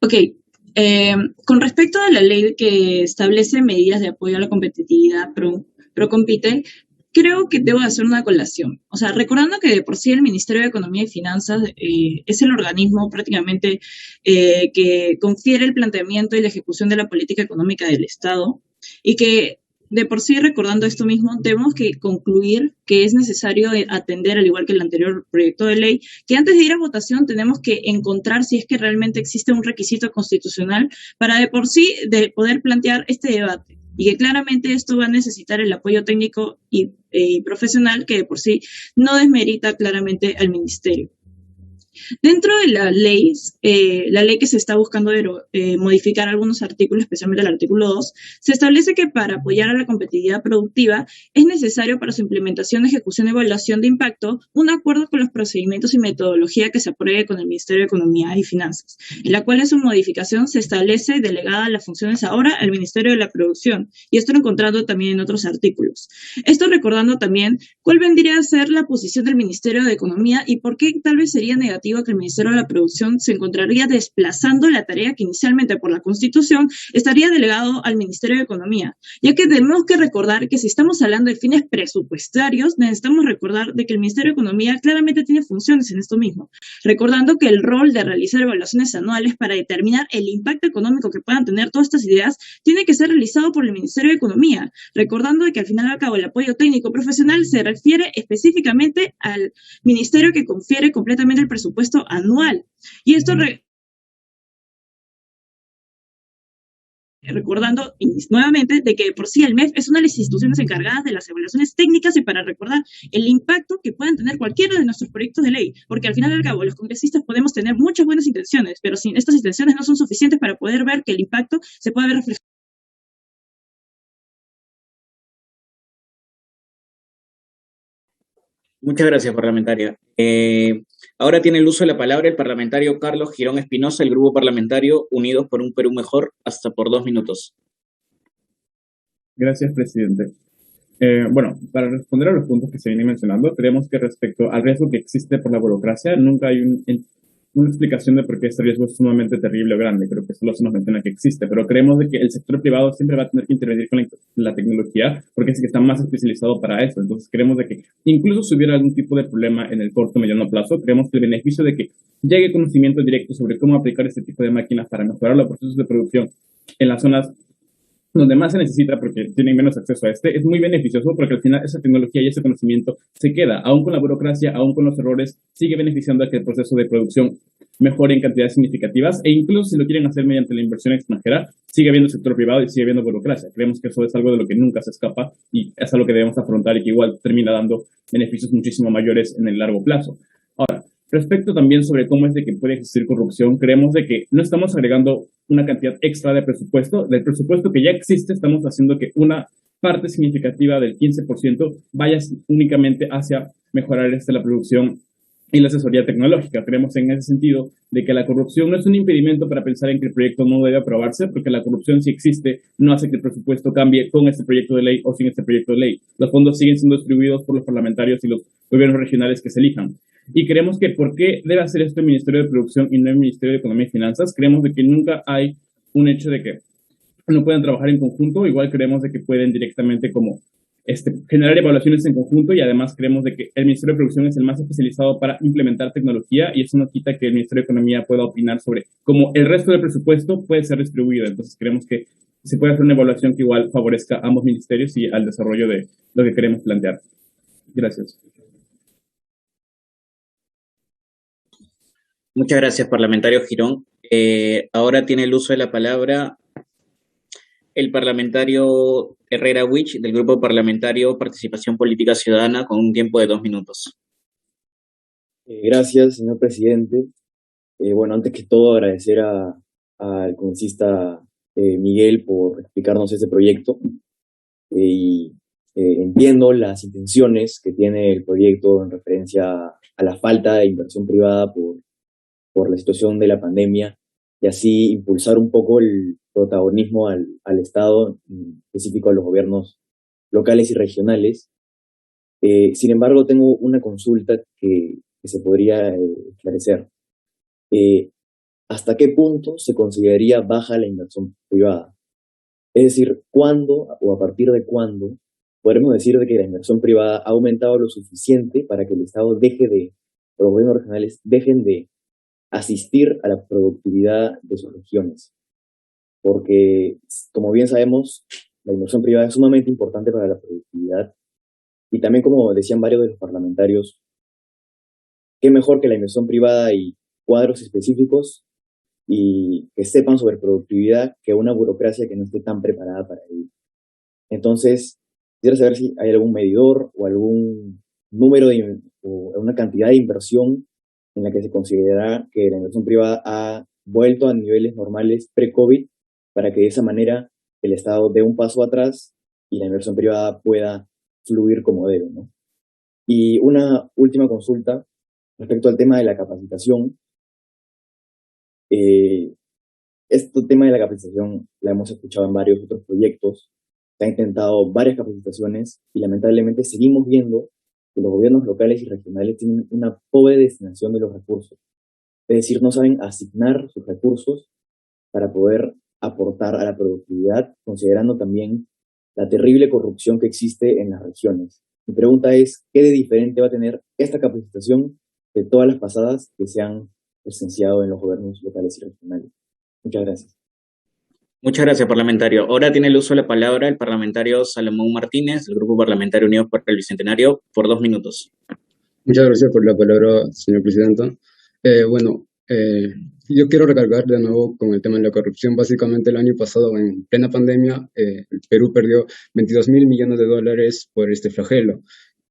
Ok, con respecto a la ley que establece medidas de apoyo a la competitividad Procompite, creo que debo hacer una colación. O sea, recordando que de por sí el Ministerio de Economía y Finanzas es el organismo prácticamente que confiere el planteamiento y la ejecución de la política económica del Estado, y que de por sí, recordando esto mismo, tenemos que concluir que es necesario atender, al igual que el anterior proyecto de ley, que antes de ir a votación tenemos que encontrar si es que realmente existe un requisito constitucional para de por sí de poder plantear este debate. Y que claramente esto va a necesitar el apoyo técnico y profesional que de por sí no desmerita claramente al ministerio. Dentro de la ley que se está buscando modificar algunos artículos, especialmente el artículo 2, se establece que para apoyar a la competitividad productiva es necesario para su implementación, ejecución y evaluación de impacto un acuerdo con los procedimientos y metodología que se apruebe con el Ministerio de Economía y Finanzas, en la cual en su modificación se establece delegada las funciones ahora al Ministerio de la Producción, y esto lo encontrando también en otros artículos. Esto recordando también cuál vendría a ser la posición del Ministerio de Economía y por qué tal vez sería negativo que el Ministerio de la Producción se encontraría desplazando la tarea que inicialmente por la Constitución estaría delegado al Ministerio de Economía, ya que tenemos que recordar que si estamos hablando de fines presupuestarios, necesitamos recordar de que el Ministerio de Economía claramente tiene funciones en esto mismo, recordando que el rol de realizar evaluaciones anuales para determinar el impacto económico que puedan tener todas estas ideas tiene que ser realizado por el Ministerio de Economía, recordando de que al final y al cabo el apoyo técnico profesional se refiere específicamente al ministerio que confiere completamente el presupuesto anual. Y esto recordando nuevamente de que por sí el MEF es una de las instituciones encargadas de las evaluaciones técnicas y para recordar el impacto que puedan tener cualquiera de nuestros proyectos de ley, porque al final y al cabo los congresistas podemos tener muchas buenas intenciones, pero si estas intenciones no son suficientes para poder ver que el impacto se pueda ver reflejado. Muchas gracias, parlamentaria. Ahora tiene el uso de la palabra el parlamentario Carlos Girón Espinosa, del Grupo Parlamentario Unidos por un Perú Mejor, hasta por 2 minutos. Gracias, presidente. Bueno, para responder a los puntos que se vienen mencionando, creemos que respecto al riesgo que existe por la burocracia, nunca hay una explicación de por qué este riesgo es sumamente terrible o grande. Creo que solo se nos menciona que existe, pero creemos de que el sector privado siempre va a tener que intervenir con la tecnología porque es que está más especializado para eso. Entonces creemos de que incluso si hubiera algún tipo de problema en el corto o mediano plazo, creemos que el beneficio de que llegue conocimiento directo sobre cómo aplicar este tipo de máquinas para mejorar los procesos de producción en las zonas donde más se necesita porque tienen menos acceso a es muy beneficioso porque al final esa tecnología y ese conocimiento se queda, aún con la burocracia, aún con los errores, sigue beneficiando a que el proceso de producción mejore en cantidades significativas e incluso si lo quieren hacer mediante la inversión extranjera, sigue habiendo sector privado y sigue habiendo burocracia. Creemos que eso es algo de lo que nunca se escapa y es algo que debemos afrontar y que igual termina dando beneficios muchísimo mayores en el largo plazo. Ahora, respecto también sobre cómo es de que puede existir corrupción, creemos de que no estamos agregando una cantidad extra de presupuesto. Del presupuesto que ya existe, estamos haciendo que una parte significativa del 15% vaya únicamente hacia mejorar la producción y la asesoría tecnológica. Creemos en ese sentido de que la corrupción no es un impedimento para pensar en que el proyecto no debe aprobarse, porque la corrupción si existe no hace que el presupuesto cambie con este proyecto de ley o sin este proyecto de ley. Los fondos siguen siendo distribuidos por los parlamentarios y los gobiernos regionales que se elijan. Y creemos que ¿por qué debe hacer esto el Ministerio de Producción y no el Ministerio de Economía y Finanzas? Creemos de que nunca hay un hecho de que no puedan trabajar en conjunto, igual creemos de que pueden directamente como generar evaluaciones en conjunto y además creemos de que el Ministerio de Producción es el más especializado para implementar tecnología y eso no quita que el Ministerio de Economía pueda opinar sobre cómo el resto del presupuesto puede ser distribuido. Entonces creemos que se puede hacer una evaluación que igual favorezca a ambos ministerios y al desarrollo de lo que queremos plantear. Gracias. Muchas gracias, parlamentario Girón. Ahora tiene el uso de la palabra el parlamentario Herrera Wich, del Grupo Parlamentario Participación Política Ciudadana, con un tiempo de 2 minutos. Gracias, señor presidente. Bueno, antes que todo, agradecer al congresista Miguel por explicarnos este proyecto. Entiendo las intenciones que tiene el proyecto en referencia a la falta de inversión privada por la situación de la pandemia y así impulsar un poco el protagonismo al Estado, en específico a los gobiernos locales y regionales. Sin embargo, tengo una consulta que se podría esclarecer. ¿Hasta qué punto se consideraría baja la inversión privada? Es decir, ¿cuándo o a partir de cuándo podremos decir de que la inversión privada ha aumentado lo suficiente para que el Estado los gobiernos regionales dejen de asistir a la productividad de sus regiones? Porque, como bien sabemos, la inversión privada es sumamente importante para la productividad y también, como decían varios de los parlamentarios, qué mejor que la inversión privada y cuadros específicos y que sepan sobre productividad que una burocracia que no esté tan preparada para ello. Entonces, quisiera saber si hay algún medidor o algún número o una cantidad de inversión en la que se considera que la inversión privada ha vuelto a niveles normales pre-COVID para que de esa manera el Estado dé un paso atrás y la inversión privada pueda fluir como debe, ¿no? Y una última consulta respecto al tema de la capacitación. Este tema de la capacitación la hemos escuchado en varios otros proyectos, se han intentado varias capacitaciones y lamentablemente seguimos viendo que los gobiernos locales y regionales tienen una pobre destinación de los recursos. Es decir, no saben asignar sus recursos para poder aportar a la productividad, considerando también la terrible corrupción que existe en las regiones. Mi pregunta es, ¿qué de diferente va a tener esta capacitación de todas las pasadas que se han presenciado en los gobiernos locales y regionales? Muchas gracias. Muchas gracias, parlamentario. Ahora tiene el uso de la palabra el parlamentario Salomón Martínez, del Grupo Parlamentario Unidos por el Bicentenario, por 2 minutos. Muchas gracias por la palabra, señor presidente. Yo quiero recargar de nuevo con el tema de la corrupción. Básicamente, el año pasado, en plena pandemia, el Perú perdió $22.000 millones por este flagelo.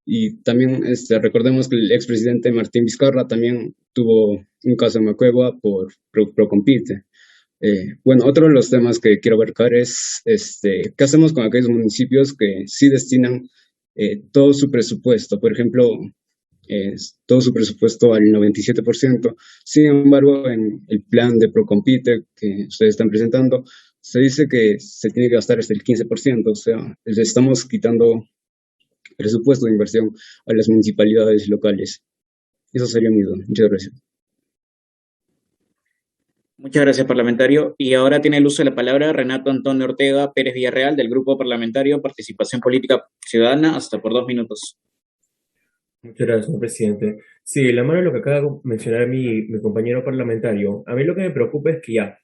Y también recordemos que el expresidente Martín Vizcarra también tuvo un caso en Moquegua por Procompite. Otro de los temas que quiero abarcar es ¿qué hacemos con aquellos municipios que sí destinan todo su presupuesto? Por ejemplo, todo su presupuesto al 97%. Sin embargo, en el plan de Procompite que ustedes están presentando, se dice que se tiene que gastar hasta el 15%. O sea, le estamos quitando presupuesto de inversión a las municipalidades locales. Eso sería mi duda. Muchas gracias. Muchas gracias, parlamentario. Y ahora tiene el uso de la palabra Renato Antonio Ortega Pérez Villarreal, del Grupo Parlamentario Participación Política Ciudadana, hasta por 2 minutos. Muchas gracias, señor presidente. Sí, la mano de lo que acaba de mencionar mi compañero parlamentario, a mí lo que me preocupa es que ya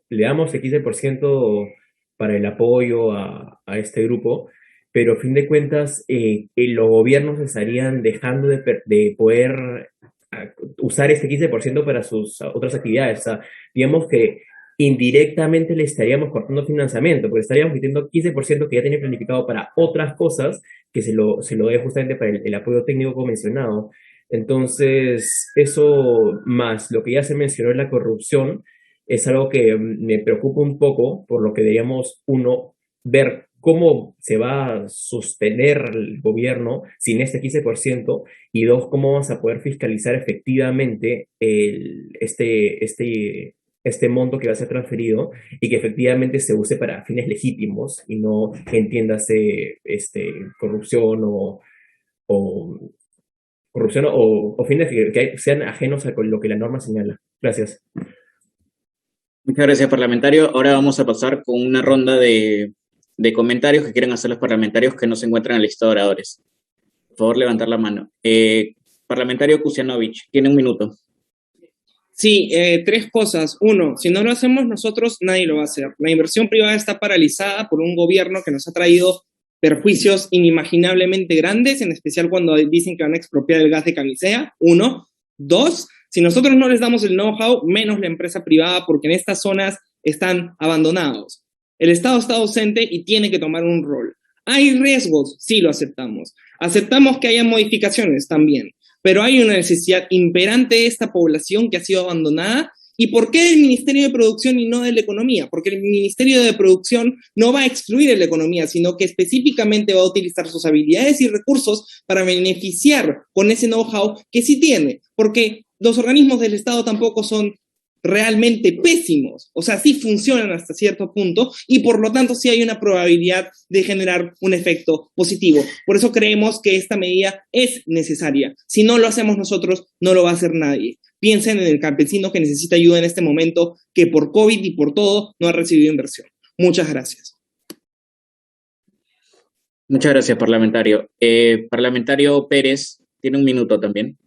le damos el 15% para el apoyo a este grupo, pero a fin de cuentas los gobiernos estarían dejando de poder usar este 15% para sus otras actividades. O sea, digamos que indirectamente le estaríamos cortando financiamiento, porque estaríamos quitando 15% que ya tenía planificado para otras cosas que se lo dé justamente para el apoyo técnico como mencionado. Entonces, eso más lo que ya se mencionó en la corrupción es algo que me preocupa un poco, por lo que deberíamos, uno, ver cómo se va a sostener el gobierno sin este 15%, y dos, cómo vamos a poder fiscalizar efectivamente este monto que va a ser transferido y que efectivamente se use para fines legítimos y no, entiéndase, corrupción o corrupción o fines que sean ajenos a lo que la norma señala. Gracias. Muchas gracias, parlamentario. Ahora vamos a pasar con una ronda de comentarios que quieren hacer los parlamentarios que no se encuentran en la lista de oradores. Por favor, levantar la mano. Parlamentario Kusianovich, tiene 1 minuto. Sí, 3 cosas. 1, si no lo hacemos nosotros, nadie lo va a hacer. La inversión privada está paralizada por un gobierno que nos ha traído perjuicios inimaginablemente grandes, en especial cuando dicen que van a expropiar el gas de Camisea. 1. 2, si nosotros no les damos el know-how, menos la empresa privada, porque en estas zonas están abandonados. El Estado está ausente y tiene que tomar un rol. ¿Hay riesgos? Sí, lo aceptamos. Aceptamos que haya modificaciones también, pero hay una necesidad imperante de esta población que ha sido abandonada. ¿Y por qué del Ministerio de Producción y no de la Economía? Porque el Ministerio de Producción no va a excluir la economía, sino que específicamente va a utilizar sus habilidades y recursos para beneficiar con ese know-how que sí tiene, porque los organismos del Estado tampoco son realmente pésimos, o sea, sí funcionan hasta cierto punto y por lo tanto sí hay una probabilidad de generar un efecto positivo. Por eso creemos que esta medida es necesaria. Si no lo hacemos nosotros, no lo va a hacer nadie. Piensen en el campesino que necesita ayuda en este momento, que por COVID y por todo no ha recibido inversión. Muchas gracias. Muchas gracias, parlamentario. Parlamentario Pérez, tiene 1 minuto también.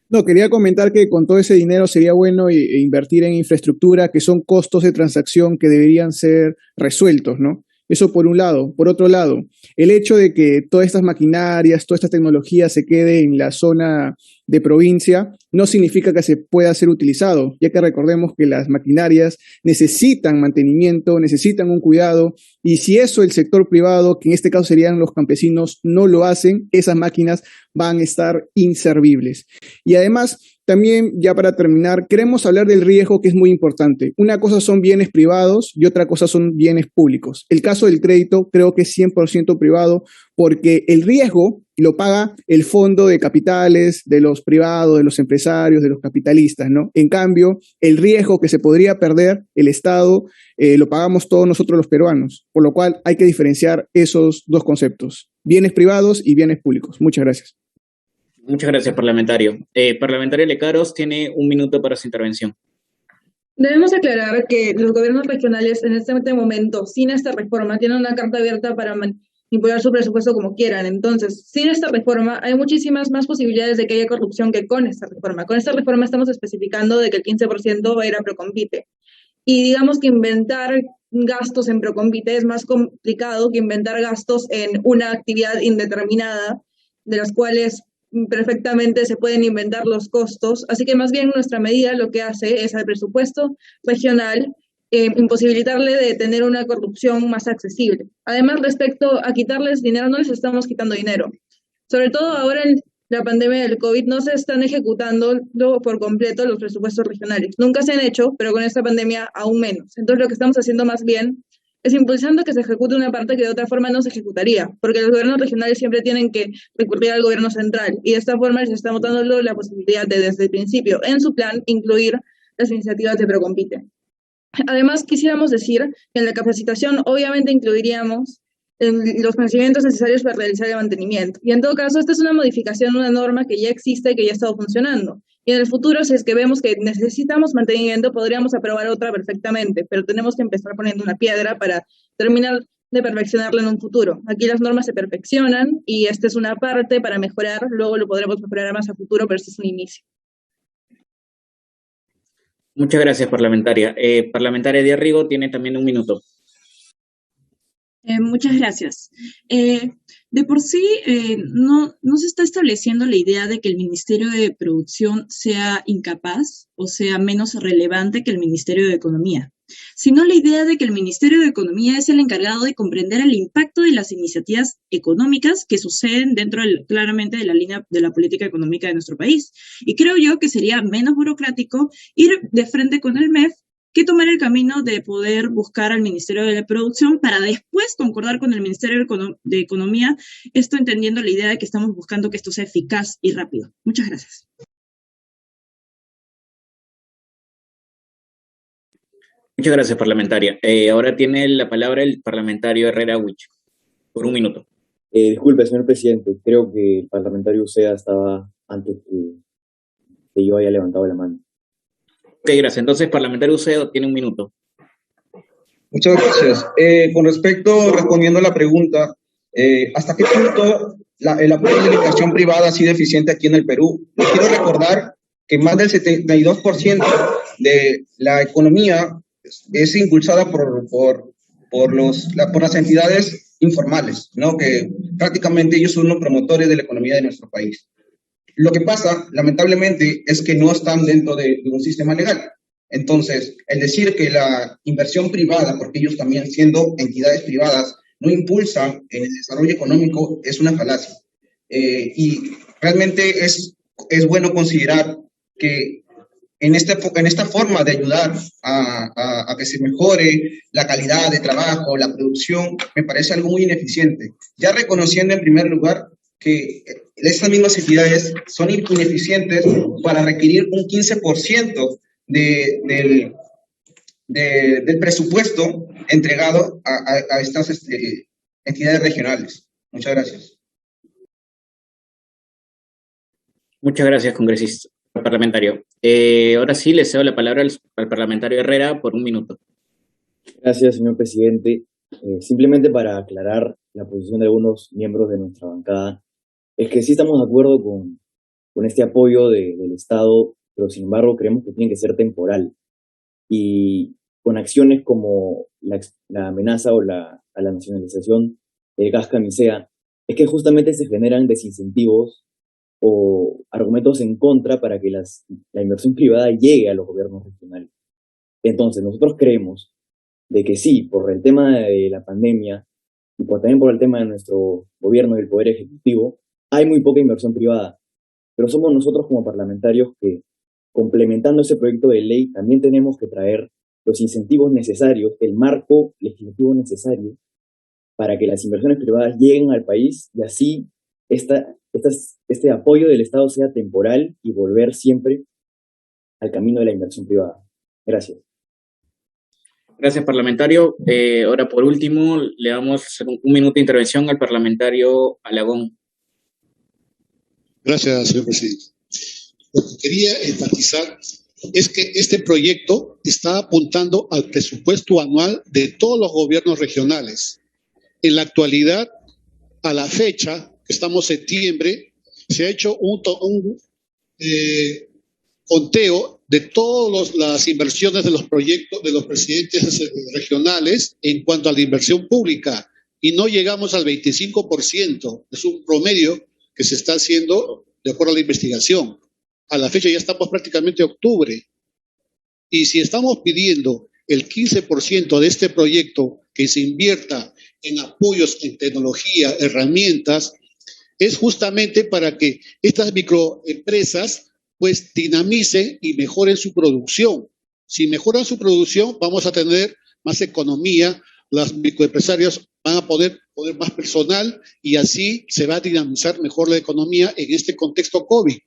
No, quería comentar que con todo ese dinero sería bueno invertir en infraestructura, que son costos de transacción que deberían ser resueltos, ¿no? Eso por un lado. Por otro lado, el hecho de que todas estas maquinarias, toda esta tecnología se quede en la zona de provincia no significa que se pueda ser utilizado, ya que recordemos que las maquinarias necesitan mantenimiento, necesitan un cuidado, y si eso el sector privado, que en este caso serían los campesinos, no lo hacen, esas máquinas van a estar inservibles. Y además, también, ya para terminar, queremos hablar del riesgo, que es muy importante. Una cosa son bienes privados y otra cosa son bienes públicos. El caso del crédito creo que es 100% privado, porque el riesgo lo paga el fondo de capitales de los privados, de los empresarios, de los capitalistas, ¿no? En cambio, el riesgo que se podría perder el Estado lo pagamos todos nosotros los peruanos, por lo cual hay que diferenciar esos dos conceptos, bienes privados y bienes públicos. Muchas gracias. Muchas gracias, parlamentario. Parlamentario Lecaros tiene 1 minuto para su intervención. Debemos aclarar que los gobiernos regionales en este momento, sin esta reforma, tienen una carta abierta para manipular su presupuesto como quieran. Entonces, sin esta reforma, hay muchísimas más posibilidades de que haya corrupción que con esta reforma. Con esta reforma estamos especificando de que el 15% va a ir a Procompite. Y digamos que inventar gastos en Procompite es más complicado que inventar gastos en una actividad indeterminada, de las cuales perfectamente se pueden inventar los costos, así que más bien nuestra medida lo que hace es al presupuesto regional imposibilitarle de tener una corrupción más accesible. Además, respecto a quitarles dinero, no les estamos quitando dinero. Sobre todo ahora en la pandemia del COVID no se están ejecutando por completo los presupuestos regionales. Nunca se han hecho, pero con esta pandemia aún menos. Entonces lo que estamos haciendo más bien es impulsando que se ejecute una parte que de otra forma no se ejecutaría, porque los gobiernos regionales siempre tienen que recurrir al gobierno central, y de esta forma les estamos dando la posibilidad de, desde el principio, en su plan, incluir las iniciativas de Procompite. Además, quisiéramos decir que en la capacitación obviamente incluiríamos los conocimientos necesarios para realizar el mantenimiento. Y en todo caso, esta es una modificación de una norma que ya existe y que ya ha estado funcionando. Y en el futuro, si es que vemos que necesitamos mantenimiento, podríamos aprobar otra perfectamente, pero tenemos que empezar poniendo una piedra para terminar de perfeccionarla en un futuro. Aquí las normas se perfeccionan y esta es una parte para mejorar, luego lo podremos mejorar más a futuro, pero este es un inicio. Muchas gracias, parlamentaria. Parlamentaria Díaz Rigo tiene también 1 minuto. Muchas gracias. De por sí, no se está estableciendo la idea de que el Ministerio de Producción sea incapaz o sea menos relevante que el Ministerio de Economía, sino la idea de que el Ministerio de Economía es el encargado de comprender el impacto de las iniciativas económicas que suceden dentro claramente de la línea de la política económica de nuestro país. Y creo yo que sería menos burocrático ir de frente con el MEF que tomar el camino de poder buscar al Ministerio de la Producción para después concordar con el Ministerio de Economía, esto entendiendo la idea de que estamos buscando que esto sea eficaz y rápido. Muchas gracias. Muchas gracias, parlamentaria. Ahora tiene la palabra el parlamentario Herrera Huich, por 1 minuto. Disculpe, señor presidente, creo que el parlamentario Uceda estaba antes que yo haya levantado la mano. Ok, gracias. Entonces, parlamentario Uceda tiene 1 minuto. Muchas gracias. Con respecto, respondiendo a la pregunta, ¿hasta qué punto el apoyo de la inversión privada ha sido eficiente aquí en el Perú? Les quiero recordar que más del 72% de la economía es impulsada por las entidades informales, ¿no? Que prácticamente ellos son los promotores de la economía de nuestro país. Lo que pasa, lamentablemente, es que no están dentro de un sistema legal. Entonces, el decir que la inversión privada, porque ellos también siendo entidades privadas, no impulsan en el desarrollo económico, es una falacia. Y realmente es bueno considerar que en esta forma de ayudar a que se mejore la calidad de trabajo, la producción, me parece algo muy ineficiente. Ya reconociendo en primer lugar que estas mismas entidades son ineficientes para requerir un 15% del presupuesto entregado a estas entidades regionales. Muchas gracias. Muchas gracias, congresista parlamentario. Ahora sí, le cedo la palabra al parlamentario Herrera por 1 minuto. Gracias, señor presidente. Simplemente para aclarar la posición de algunos miembros de nuestra bancada, es que sí estamos de acuerdo con este apoyo del Estado, pero sin embargo creemos que tiene que ser temporal. Y con acciones como la amenaza o a la nacionalización del gas camisea, es que justamente se generan desincentivos o argumentos en contra para que la inversión privada llegue a los gobiernos regionales. Entonces, nosotros creemos de que sí, por el tema de la pandemia y también por el tema de nuestro gobierno y el Poder Ejecutivo, hay muy poca inversión privada, pero somos nosotros como parlamentarios que, complementando ese proyecto de ley, también tenemos que traer los incentivos necesarios, el marco legislativo necesario para que las inversiones privadas lleguen al país y así este apoyo del Estado sea temporal y volver siempre al camino de la inversión privada. Gracias. Gracias, parlamentario. Ahora, por último, le damos 1 minuto de intervención al parlamentario Alagón. Gracias, señor presidente. Lo que quería enfatizar es que este proyecto está apuntando al presupuesto anual de todos los gobiernos regionales. En la actualidad, a la fecha, que estamos en septiembre, se ha hecho un conteo de todas las inversiones de los proyectos de los presidentes regionales en cuanto a la inversión pública y no llegamos al 25%. Es un promedio que se está haciendo de acuerdo a la investigación. A la fecha ya estamos prácticamente en octubre. Y si estamos pidiendo el 15% de este proyecto que se invierta en apoyos en tecnología, herramientas, es justamente para que estas microempresas pues dinamicen y mejoren su producción. Si mejoran su producción, vamos a tener más economía, los microempresarios van a poder más personal y así se va a dinamizar mejor la economía en este contexto COVID.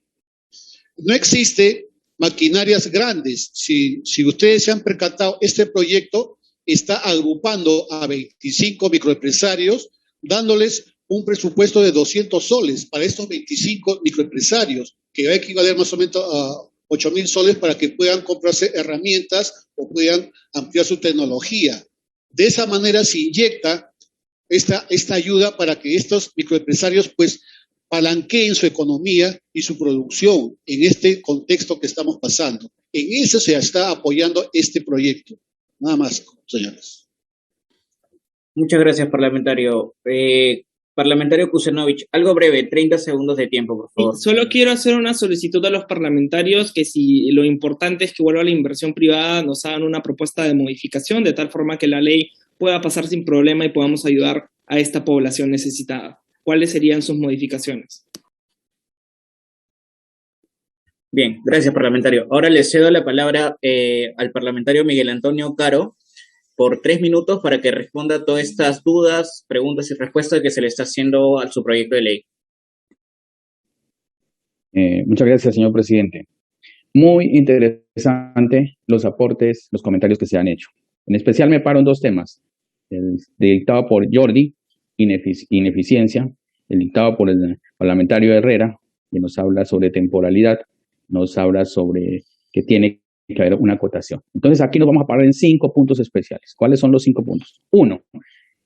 No existe maquinarias grandes. Si ustedes se han percatado, este proyecto está agrupando a 25 microempresarios, dándoles un presupuesto de 200 soles para estos 25 microempresarios, que va a equivaler más o menos a 8.000 soles para que puedan comprarse herramientas o puedan ampliar su tecnología. De esa manera se inyecta esta ayuda para que estos microempresarios pues palanqueen su economía y su producción en este contexto que estamos pasando. En eso se está apoyando este proyecto. Nada más, señores. Muchas gracias, parlamentario. Parlamentario Kusenovich, algo breve, 30 segundos de tiempo, por favor. Solo quiero hacer una solicitud a los parlamentarios que si lo importante es que vuelva la inversión privada, nos hagan una propuesta de modificación de tal forma que la ley pueda pasar sin problema y podamos ayudar a esta población necesitada. ¿Cuáles serían sus modificaciones? Bien, gracias, parlamentario. Ahora le cedo la palabra al parlamentario Miguel Antonio Caro por 3 minutos para que responda a todas estas dudas, preguntas y respuestas que se le está haciendo a su proyecto de ley. Muchas gracias, señor presidente. Muy interesante los aportes, los comentarios que se han hecho. En especial me paro en 2 temas. El dictado por Jordi, ineficiencia, el dictado por el parlamentario Herrera, que nos habla sobre temporalidad, nos habla sobre que tiene que haber una acotación. Entonces, aquí nos vamos a parar en 5 puntos especiales. ¿Cuáles son los 5 puntos? 1,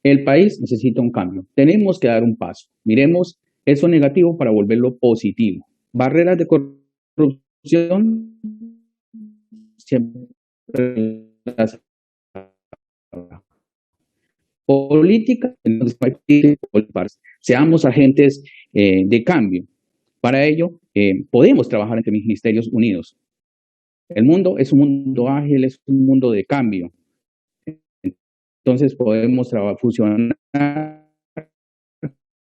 el país necesita un cambio. Tenemos que dar un paso. Miremos eso negativo para volverlo positivo. Barreras de corrupción siempre las habrá. Política, seamos agentes de cambio. Para ello, podemos trabajar entre ministerios unidos. El mundo es un mundo ágil, es un mundo de cambio. Entonces podemos fusionar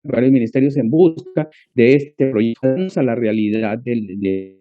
varios ministerios en busca de este proyecto a la realidad del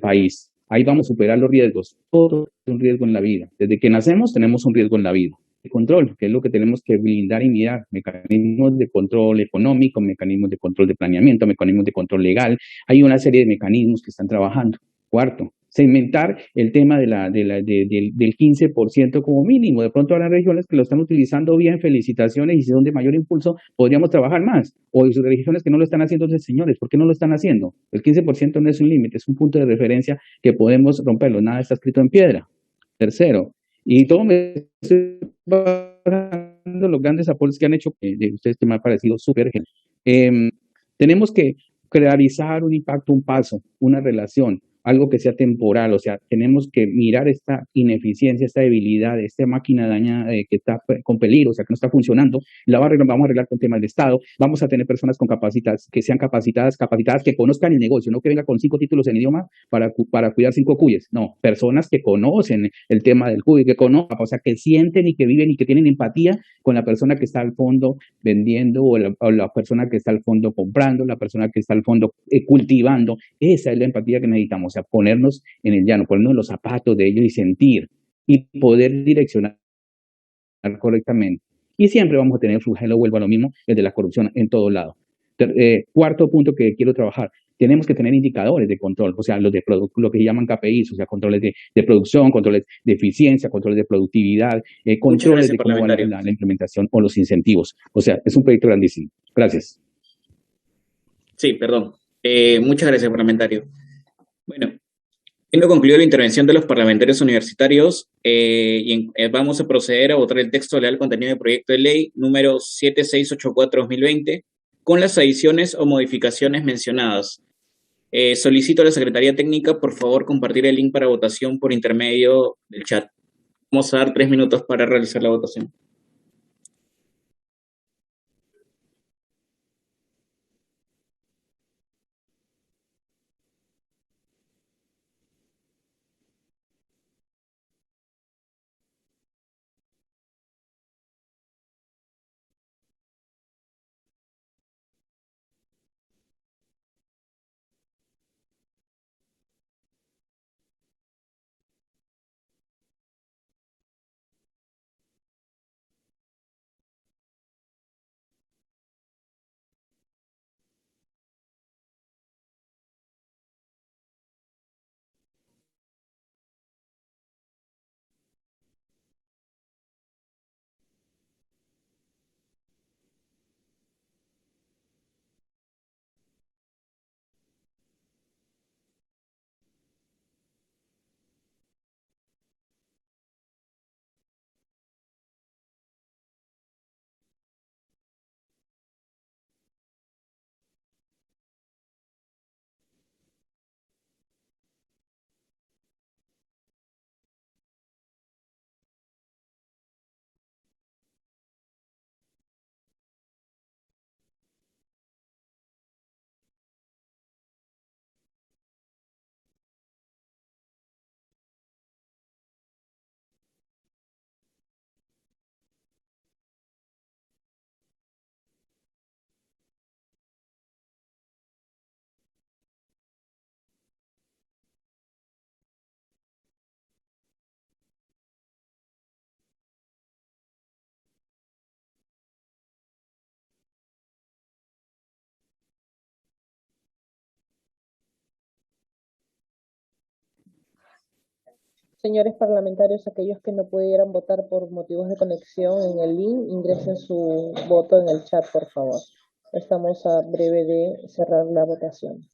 país. Ahí vamos a superar los riesgos. Todo es un riesgo en la vida. Desde que nacemos tenemos un riesgo en la vida. El control, que es lo que tenemos que blindar y mirar. Mecanismos de control económico, mecanismos de control de planeamiento, mecanismos de control legal. Hay una serie de mecanismos que están trabajando. 4, segmentar el tema del 15% como mínimo. De pronto habrá regiones que lo están utilizando bien, felicitaciones, y si son de mayor impulso, podríamos trabajar más. O hay regiones que no lo están haciendo, entonces, señores, ¿por qué no lo están haciendo? El 15% no es un límite, es un punto de referencia que podemos romperlo. Nada está escrito en piedra. Tercero, y todo me estoy bajando los grandes aportes que han hecho de ustedes, que me ha parecido súper genial. Tenemos que realizar un impacto, un paso, una relación, algo que sea temporal. O sea, tenemos que mirar esta ineficiencia, esta debilidad, esta máquina dañada que está con peligro, o sea, que no está funcionando. Vamos a arreglar con temas de Estado. Vamos a tener personas con capacidades, que sean capacitadas, que conozcan el negocio, no que venga con 5 títulos en idioma para cuidar 5 cuyes. No, personas que conocen el tema del cuy, que conozcan, o sea, que sienten y que viven y que tienen empatía con la persona que está al fondo vendiendo, o la persona que está al fondo comprando, la persona que está al fondo cultivando. Esa es la empatía que necesitamos. O sea, ponernos en el llano, ponernos en los zapatos de ellos y sentir y poder direccionar correctamente. Y siempre vamos a tener flagelo, vuelvo a lo mismo, el de la corrupción en todo lado. 4º punto que quiero trabajar, tenemos que tener indicadores de control, o sea, lo que llaman KPIs, o sea, controles de producción, controles de eficiencia, controles de productividad, controles de cómo va la implementación o los incentivos. O sea, es un proyecto grandísimo. Gracias. Sí, perdón. Muchas gracias, parlamentario. Bueno, habiendo concluido la intervención de los parlamentarios universitarios, vamos a proceder a votar el texto legal contenido del proyecto de ley número 7684-2020 con las adiciones o modificaciones mencionadas. Solicito a la Secretaría Técnica, por favor, compartir el link para votación por intermedio del chat. Vamos a dar 3 minutos para realizar la votación. Señores parlamentarios, aquellos que no pudieran votar por motivos de conexión en el link, ingresen su voto en el chat, por favor. Estamos a breve de cerrar la votación.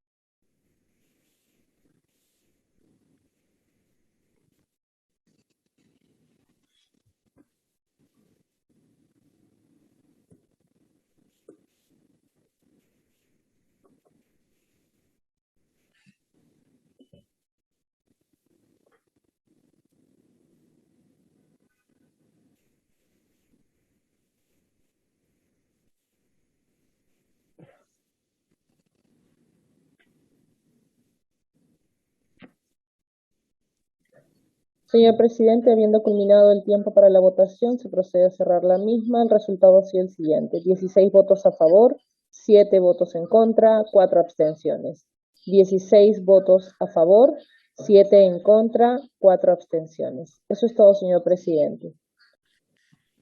Señor presidente, habiendo culminado el tiempo para la votación, se procede a cerrar la misma. El resultado ha sido el siguiente: 16 votos a favor, 7 votos en contra, 4 abstenciones. 16 votos a favor, 7 en contra, 4 abstenciones. Eso es todo, señor presidente.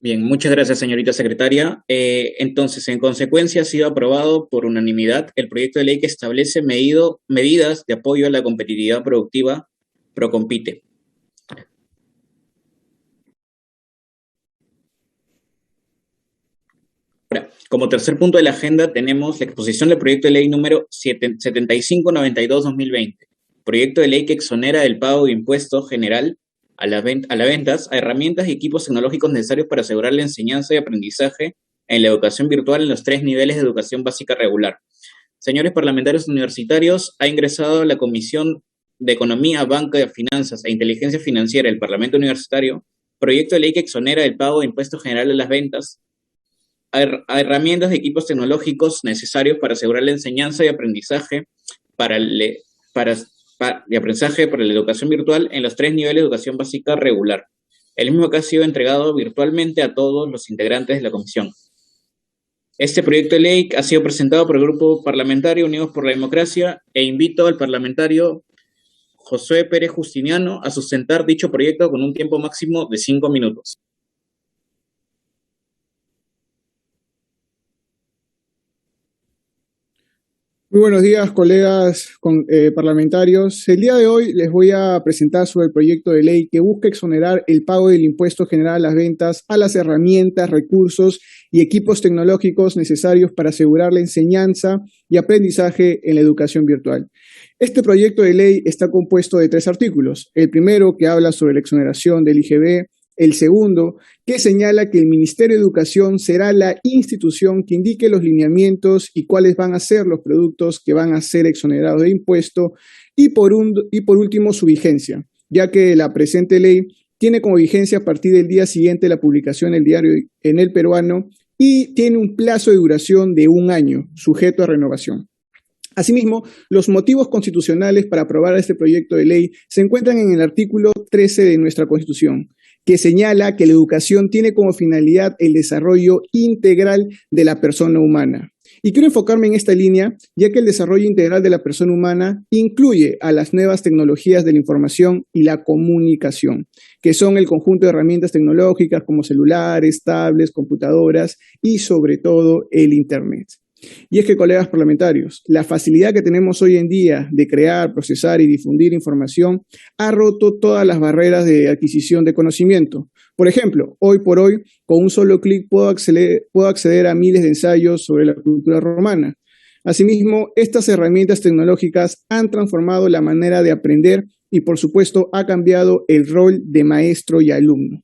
Bien, muchas gracias, señorita secretaria. Entonces, en consecuencia, ha sido aprobado por unanimidad el proyecto de ley que establece medidas de apoyo a la competitividad productiva Procompite. Ahora, como tercer punto de la agenda tenemos la exposición del proyecto de ley número 7592-2020, proyecto de ley que exonera del pago de impuesto general a las ventas a herramientas y equipos tecnológicos necesarios para asegurar la enseñanza y aprendizaje en la educación virtual en los 3 niveles de educación básica regular. Señores parlamentarios universitarios, ha ingresado a la Comisión de Economía, Banca, Finanzas e Inteligencia Financiera del Parlamento Universitario proyecto de ley que exonera del pago de impuesto general a las ventas a herramientas de equipos tecnológicos necesarios para asegurar la enseñanza y aprendizaje para la educación virtual en los 3 niveles de educación básica regular. El mismo que ha sido entregado virtualmente a todos los integrantes de la comisión. Este proyecto de ley ha sido presentado por el Grupo Parlamentario Unidos por la Democracia e invito al parlamentario Josué Pérez Justiniano a sustentar dicho proyecto con un tiempo máximo de 5 minutos. Muy buenos días, colegas parlamentarios. El día de hoy les voy a presentar sobre el proyecto de ley que busca exonerar el pago del impuesto general a las ventas a las herramientas, recursos y equipos tecnológicos necesarios para asegurar la enseñanza y aprendizaje en la educación virtual. Este proyecto de ley está compuesto de 3 artículos. El primero, que habla sobre la exoneración del IGB. El segundo, que señala que el Ministerio de Educación será la institución que indique los lineamientos y cuáles van a ser los productos que van a ser exonerados de impuesto. Y por último, su vigencia, ya que la presente ley tiene como vigencia a partir del día siguiente de la publicación en el diario en El Peruano y tiene un plazo de duración de 1 año, sujeto a renovación. Asimismo, los motivos constitucionales para aprobar este proyecto de ley se encuentran en el artículo 13 de nuestra Constitución, que señala que la educación tiene como finalidad el desarrollo integral de la persona humana. Y quiero enfocarme en esta línea, ya que el desarrollo integral de la persona humana incluye a las nuevas tecnologías de la información y la comunicación, que son el conjunto de herramientas tecnológicas como celulares, tablets, computadoras y sobre todo el Internet. Y es que, colegas parlamentarios, la facilidad que tenemos hoy en día de crear, procesar y difundir información ha roto todas las barreras de adquisición de conocimiento. Por ejemplo, hoy por hoy, con un solo clic puedo acceder a miles de ensayos sobre la cultura romana. Asimismo, estas herramientas tecnológicas han transformado la manera de aprender y, por supuesto, ha cambiado el rol de maestro y alumno,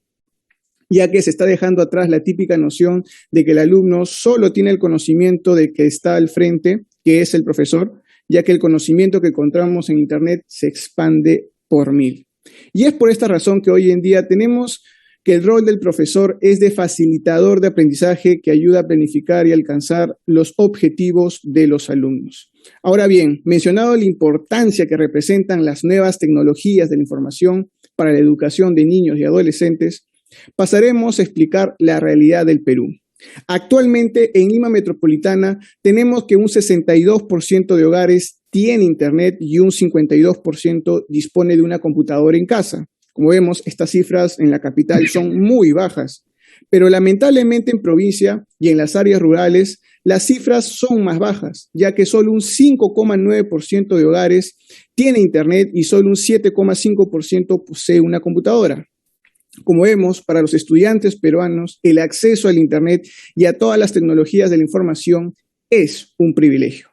ya que se está dejando atrás la típica noción de que el alumno solo tiene el conocimiento de que está al frente, que es el profesor, ya que el conocimiento que encontramos en Internet se expande por 1000. Y es por esta razón que hoy en día tenemos que el rol del profesor es de facilitador de aprendizaje que ayuda a planificar y alcanzar los objetivos de los alumnos. Ahora bien, mencionado la importancia que representan las nuevas tecnologías de la información para la educación de niños y adolescentes, pasaremos a explicar la realidad del Perú. Actualmente en Lima Metropolitana tenemos que un 62% de hogares tiene Internet y un 52% dispone de una computadora en casa. Como vemos, estas cifras en la capital son muy bajas, Pero lamentablemente en provincia y en las áreas rurales, las cifras son más bajas, ya que solo un 5,9% de hogares tiene internet y solo un 7,5% posee una computadora. Como vemos, para los estudiantes peruanos, el acceso al internet y a todas las tecnologías de la información es un privilegio.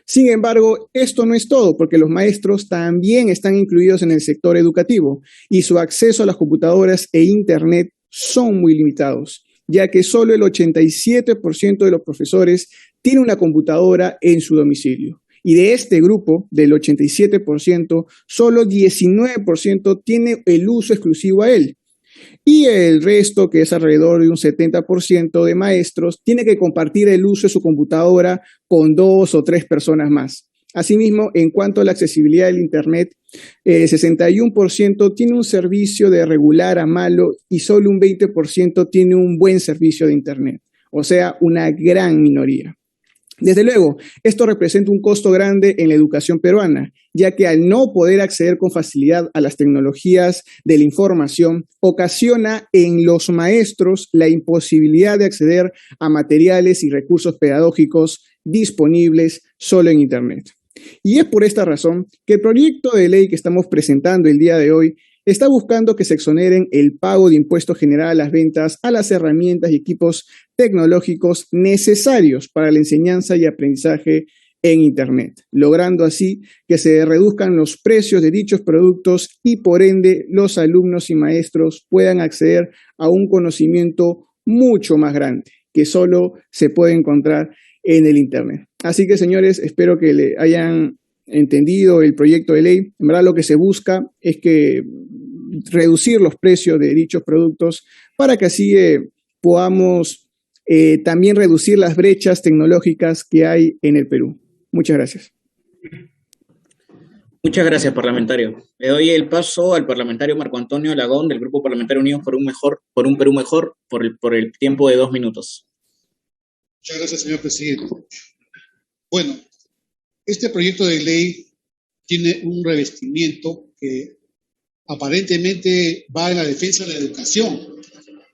Sin embargo, esto no es todo, porque los maestros también están incluidos en el sector educativo y su acceso a las computadoras e internet son muy limitados, ya que solo el 87% de los profesores tiene una computadora en su domicilio. Y de este grupo, del 87%, solo 19% tiene el uso exclusivo a él. Y el resto, que es alrededor de un 70% de maestros, tiene que compartir el uso de su computadora con 2 o 3 personas más. Asimismo, en cuanto a la accesibilidad del Internet, el 61% tiene un servicio de regular a malo y solo un 20% tiene un buen servicio de Internet, o sea, una gran minoría. Desde luego, esto representa un costo grande en la educación peruana, ya que al no poder acceder con facilidad a las tecnologías de la información, ocasiona en los maestros la imposibilidad de acceder a materiales y recursos pedagógicos disponibles solo en Internet. Y es por esta razón que el proyecto de ley que estamos presentando el día de hoy está buscando que se exoneren el pago de impuesto general a las ventas a las herramientas y equipos tecnológicos necesarios para la enseñanza y aprendizaje en Internet, logrando así que se reduzcan los precios de dichos productos y por ende los alumnos y maestros puedan acceder a un conocimiento mucho más grande que solo se puede encontrar en el Internet. Así que, señores, espero que le hayan entendido el proyecto de ley. En verdad, lo que se busca es que reducir los precios de dichos productos para que así podamos también reducir las brechas tecnológicas que hay en el Perú. Muchas gracias. Muchas gracias, parlamentario. Le doy el paso al parlamentario Marco Antonio Lagón del Grupo Parlamentario Unidos por un Perú Mejor, por el tiempo de 2 minutos. Muchas gracias, señor presidente. Bueno, este proyecto de ley tiene un revestimiento que aparentemente va en la defensa de la educación.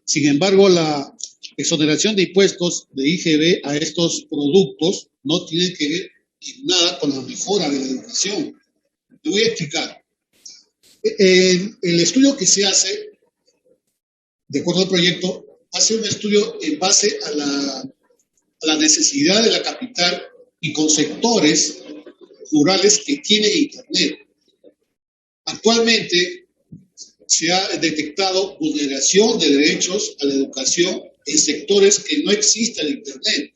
Sin embargo, la exoneración de impuestos de IGB a estos productos no tiene que ver en nada con la mejora de la educación. Te voy a explicar. El estudio que se hace, de acuerdo al proyecto, hace un estudio en base a la necesidad de la capital y con sectores rurales que tienen Internet. Actualmente se ha detectado vulneración de derechos a la educación en sectores que no existe el Internet.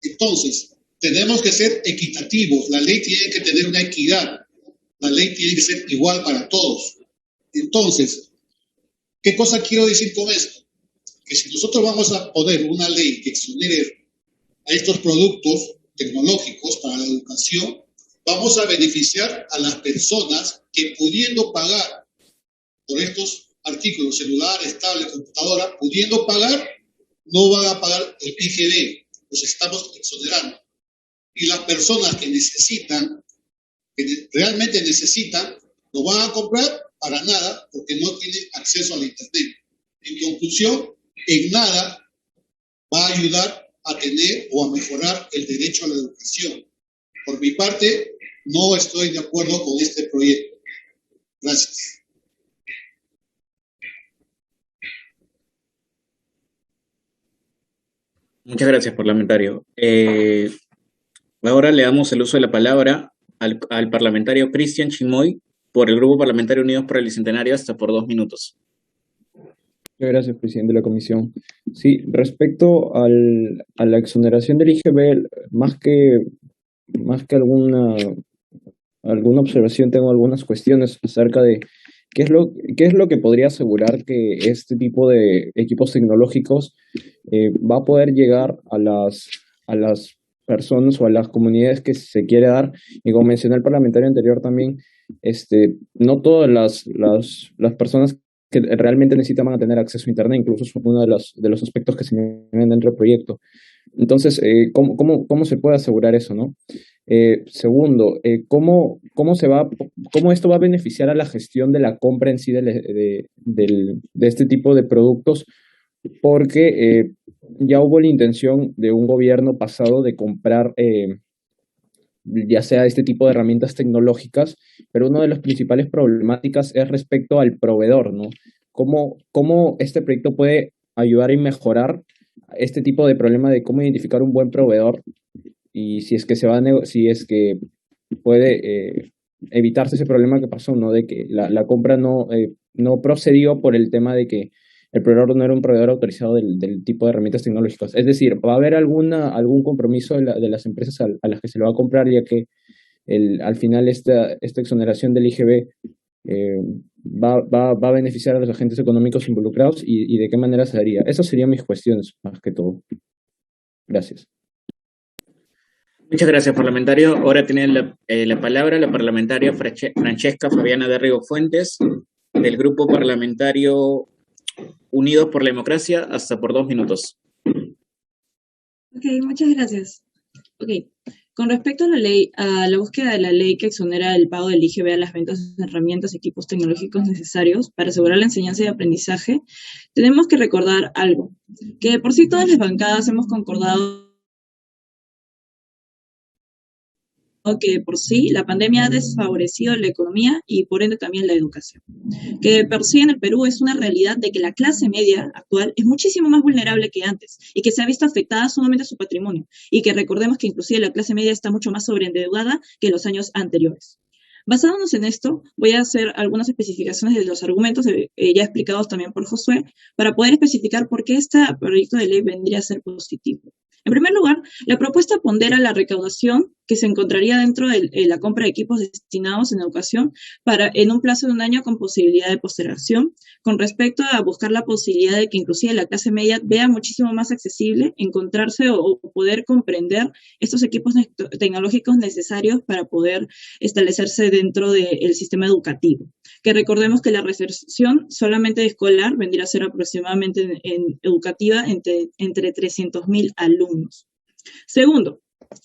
Entonces, tenemos que ser equitativos. La ley tiene que tener una equidad. La ley tiene que ser igual para todos. Entonces, ¿qué cosa quiero decir con esto? Que si nosotros vamos a poner una ley que exonere a estos productos tecnológicos para la educación, vamos a beneficiar a las personas que pudiendo pagar por estos artículos, celulares, tablets, computadora, pudiendo pagar, no van a pagar el IGB, los estamos exonerando. Y las personas que necesitan, que realmente necesitan, lo van a comprar para nada porque no tienen acceso al Internet. En conclusión, en nada va a ayudar a tener o a mejorar el derecho a la educación. Por mi parte, no estoy de acuerdo con este proyecto. Gracias. Muchas gracias, parlamentario. Ahora le damos el uso de la palabra al parlamentario Cristian Chimoy por el Grupo Parlamentario Unidos por el Bicentenario, hasta por 2 minutos. Muchas gracias, presidente de la comisión. Sí, respecto a la exoneración del IGB, más que alguna observación, tengo algunas cuestiones acerca de qué es lo que podría asegurar que este tipo de equipos tecnológicos va a poder llegar a las personas o a las comunidades que se quiere dar. Y como mencioné el parlamentario anterior también, no todas las personas que realmente necesitan van a tener acceso a Internet, incluso es uno de los aspectos que se ven dentro del proyecto. Entonces, ¿cómo se puede asegurar eso, no? Segundo, ¿cómo esto va a beneficiar a la gestión de la compra en sí de este tipo de productos? porque ya hubo la intención de un gobierno pasado de comprar ya sea este tipo de herramientas tecnológicas, pero una de las principales problemáticas es respecto al proveedor, ¿no? ¿Cómo este proyecto puede ayudar y mejorar este tipo de problema de cómo identificar un buen proveedor y si es que si es que puede evitarse ese problema que pasó, ¿no? De que la compra no procedió por el tema de que el proveedor no era un proveedor autorizado del tipo de herramientas tecnológicas. Es decir, ¿va a haber algún compromiso de las empresas a las que se lo va a comprar, ya que al final esta exoneración del IGB va a beneficiar a los agentes económicos involucrados y de qué manera se haría? Esas serían mis cuestiones, más que todo. Gracias. Muchas gracias, parlamentario. Ahora tiene la palabra la parlamentaria Francesca Fabiana de Rigo Fuentes, del Grupo Parlamentario Unidos por la Democracia, hasta por 2 minutos. Ok, muchas gracias. Ok, con respecto a la búsqueda de la ley que exonera el pago del IGB a las ventas de herramientas y equipos tecnológicos necesarios para asegurar la enseñanza y aprendizaje, tenemos que recordar algo, que por sí todas las bancadas hemos concordado que por sí la pandemia ha desfavorecido la economía y por ende también la educación. Que por sí en el Perú es una realidad de que la clase media actual es muchísimo más vulnerable que antes y que se ha visto afectada sumamente su patrimonio y que recordemos que inclusive la clase media está mucho más sobreendeudada que en los años anteriores. Basándonos en esto, voy a hacer algunas especificaciones de los argumentos ya explicados también por Josué para poder especificar por qué este proyecto de ley vendría a ser positivo. En primer lugar, la propuesta pondera la recaudación que se encontraría dentro de la compra de equipos destinados en educación en un plazo de 1 año con posibilidad de postergación, con respecto a buscar la posibilidad de que inclusive la clase media vea muchísimo más accesible encontrarse o poder comprender estos equipos tecnológicos necesarios para poder establecerse dentro del sistema educativo. Que recordemos que la recepción solamente escolar vendría a ser aproximadamente en educativa entre 300.000 alumnos. Segundo,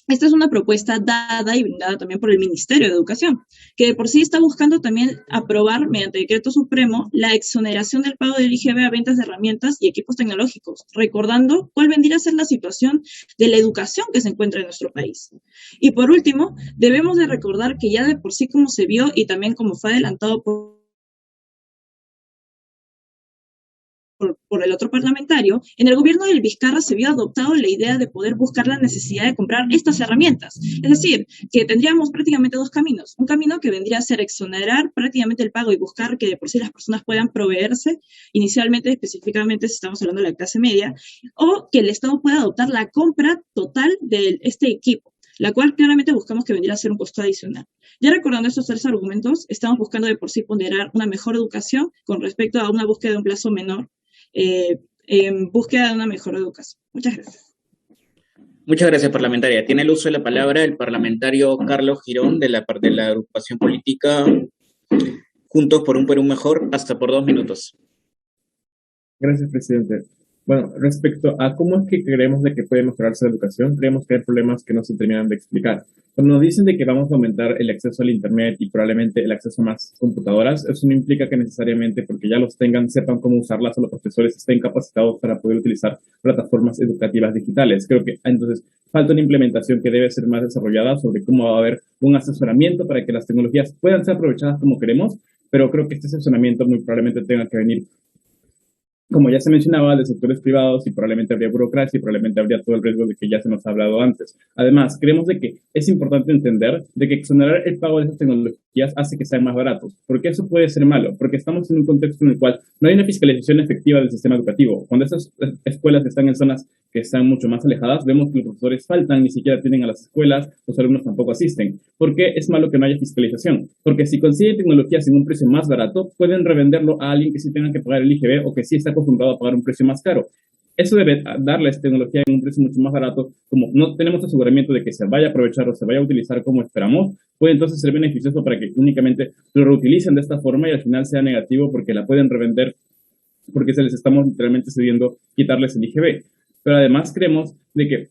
esta es una propuesta dada y brindada también por el Ministerio de Educación, que de por sí está buscando también aprobar mediante decreto supremo la exoneración del pago del IGB a ventas de herramientas y equipos tecnológicos, recordando cuál vendría a ser la situación de la educación que se encuentra en nuestro país. Y por último, debemos de recordar que ya de por sí como se vio y también como fue adelantado por el otro parlamentario, en el gobierno del Vizcarra se había adoptado la idea de poder buscar la necesidad de comprar estas herramientas. Es decir, que tendríamos prácticamente 2 caminos. Un camino que vendría a ser exonerar prácticamente el pago y buscar que de por sí las personas puedan proveerse, inicialmente, específicamente, si estamos hablando de la clase media, o que el Estado pueda adoptar la compra total de este equipo, la cual claramente buscamos que vendría a ser un costo adicional. Ya recordando estos 3 argumentos, estamos buscando de por sí ponderar una mejor educación con respecto a una búsqueda de un plazo menor, en búsqueda de una mejor educación. Muchas gracias. Muchas gracias, parlamentaria. Tiene el uso de la palabra el parlamentario Carlos Girón, de la agrupación política Juntos por un Perú Mejor, hasta por 2 minutos. Gracias, presidente. Bueno, respecto a cómo es que creemos de que puede mejorarse la educación, creemos que hay problemas que no se terminan de explicar. Cuando nos dicen de que vamos a aumentar el acceso al Internet y probablemente el acceso a más computadoras, eso no implica que necesariamente porque ya los tengan, sepan cómo usarlas o los profesores estén capacitados para poder utilizar plataformas educativas digitales. Creo que entonces falta una implementación que debe ser más desarrollada sobre cómo va a haber un asesoramiento para que las tecnologías puedan ser aprovechadas como queremos, pero creo que este asesoramiento muy probablemente tenga que venir, como ya se mencionaba, de sectores privados y probablemente habría burocracia y probablemente habría todo el riesgo de que ya se nos ha hablado antes. Además, creemos de que es importante entender de que exonerar el pago de esas tecnologías hace que sean más baratos. ¿Por qué eso puede ser malo? Porque estamos en un contexto en el cual no hay una fiscalización efectiva del sistema educativo. Cuando esas escuelas están en zonas que están mucho más alejadas, vemos que los profesores faltan, ni siquiera tienen a las escuelas, los alumnos tampoco asisten. ¿Por qué es malo que no haya fiscalización? Porque si consiguen tecnologías en un precio más barato, pueden revenderlo a alguien que sí tenga que pagar el IGB o que sí está acostumbrado a pagar un precio más caro. Eso debe darles tecnología en un precio mucho más barato. Como no tenemos aseguramiento de que se vaya a aprovechar o se vaya a utilizar como esperamos, puede entonces ser beneficioso para que únicamente lo reutilicen de esta forma y al final sea negativo porque la pueden revender porque se les estamos literalmente cediendo quitarles el IGB. Pero además creemos de que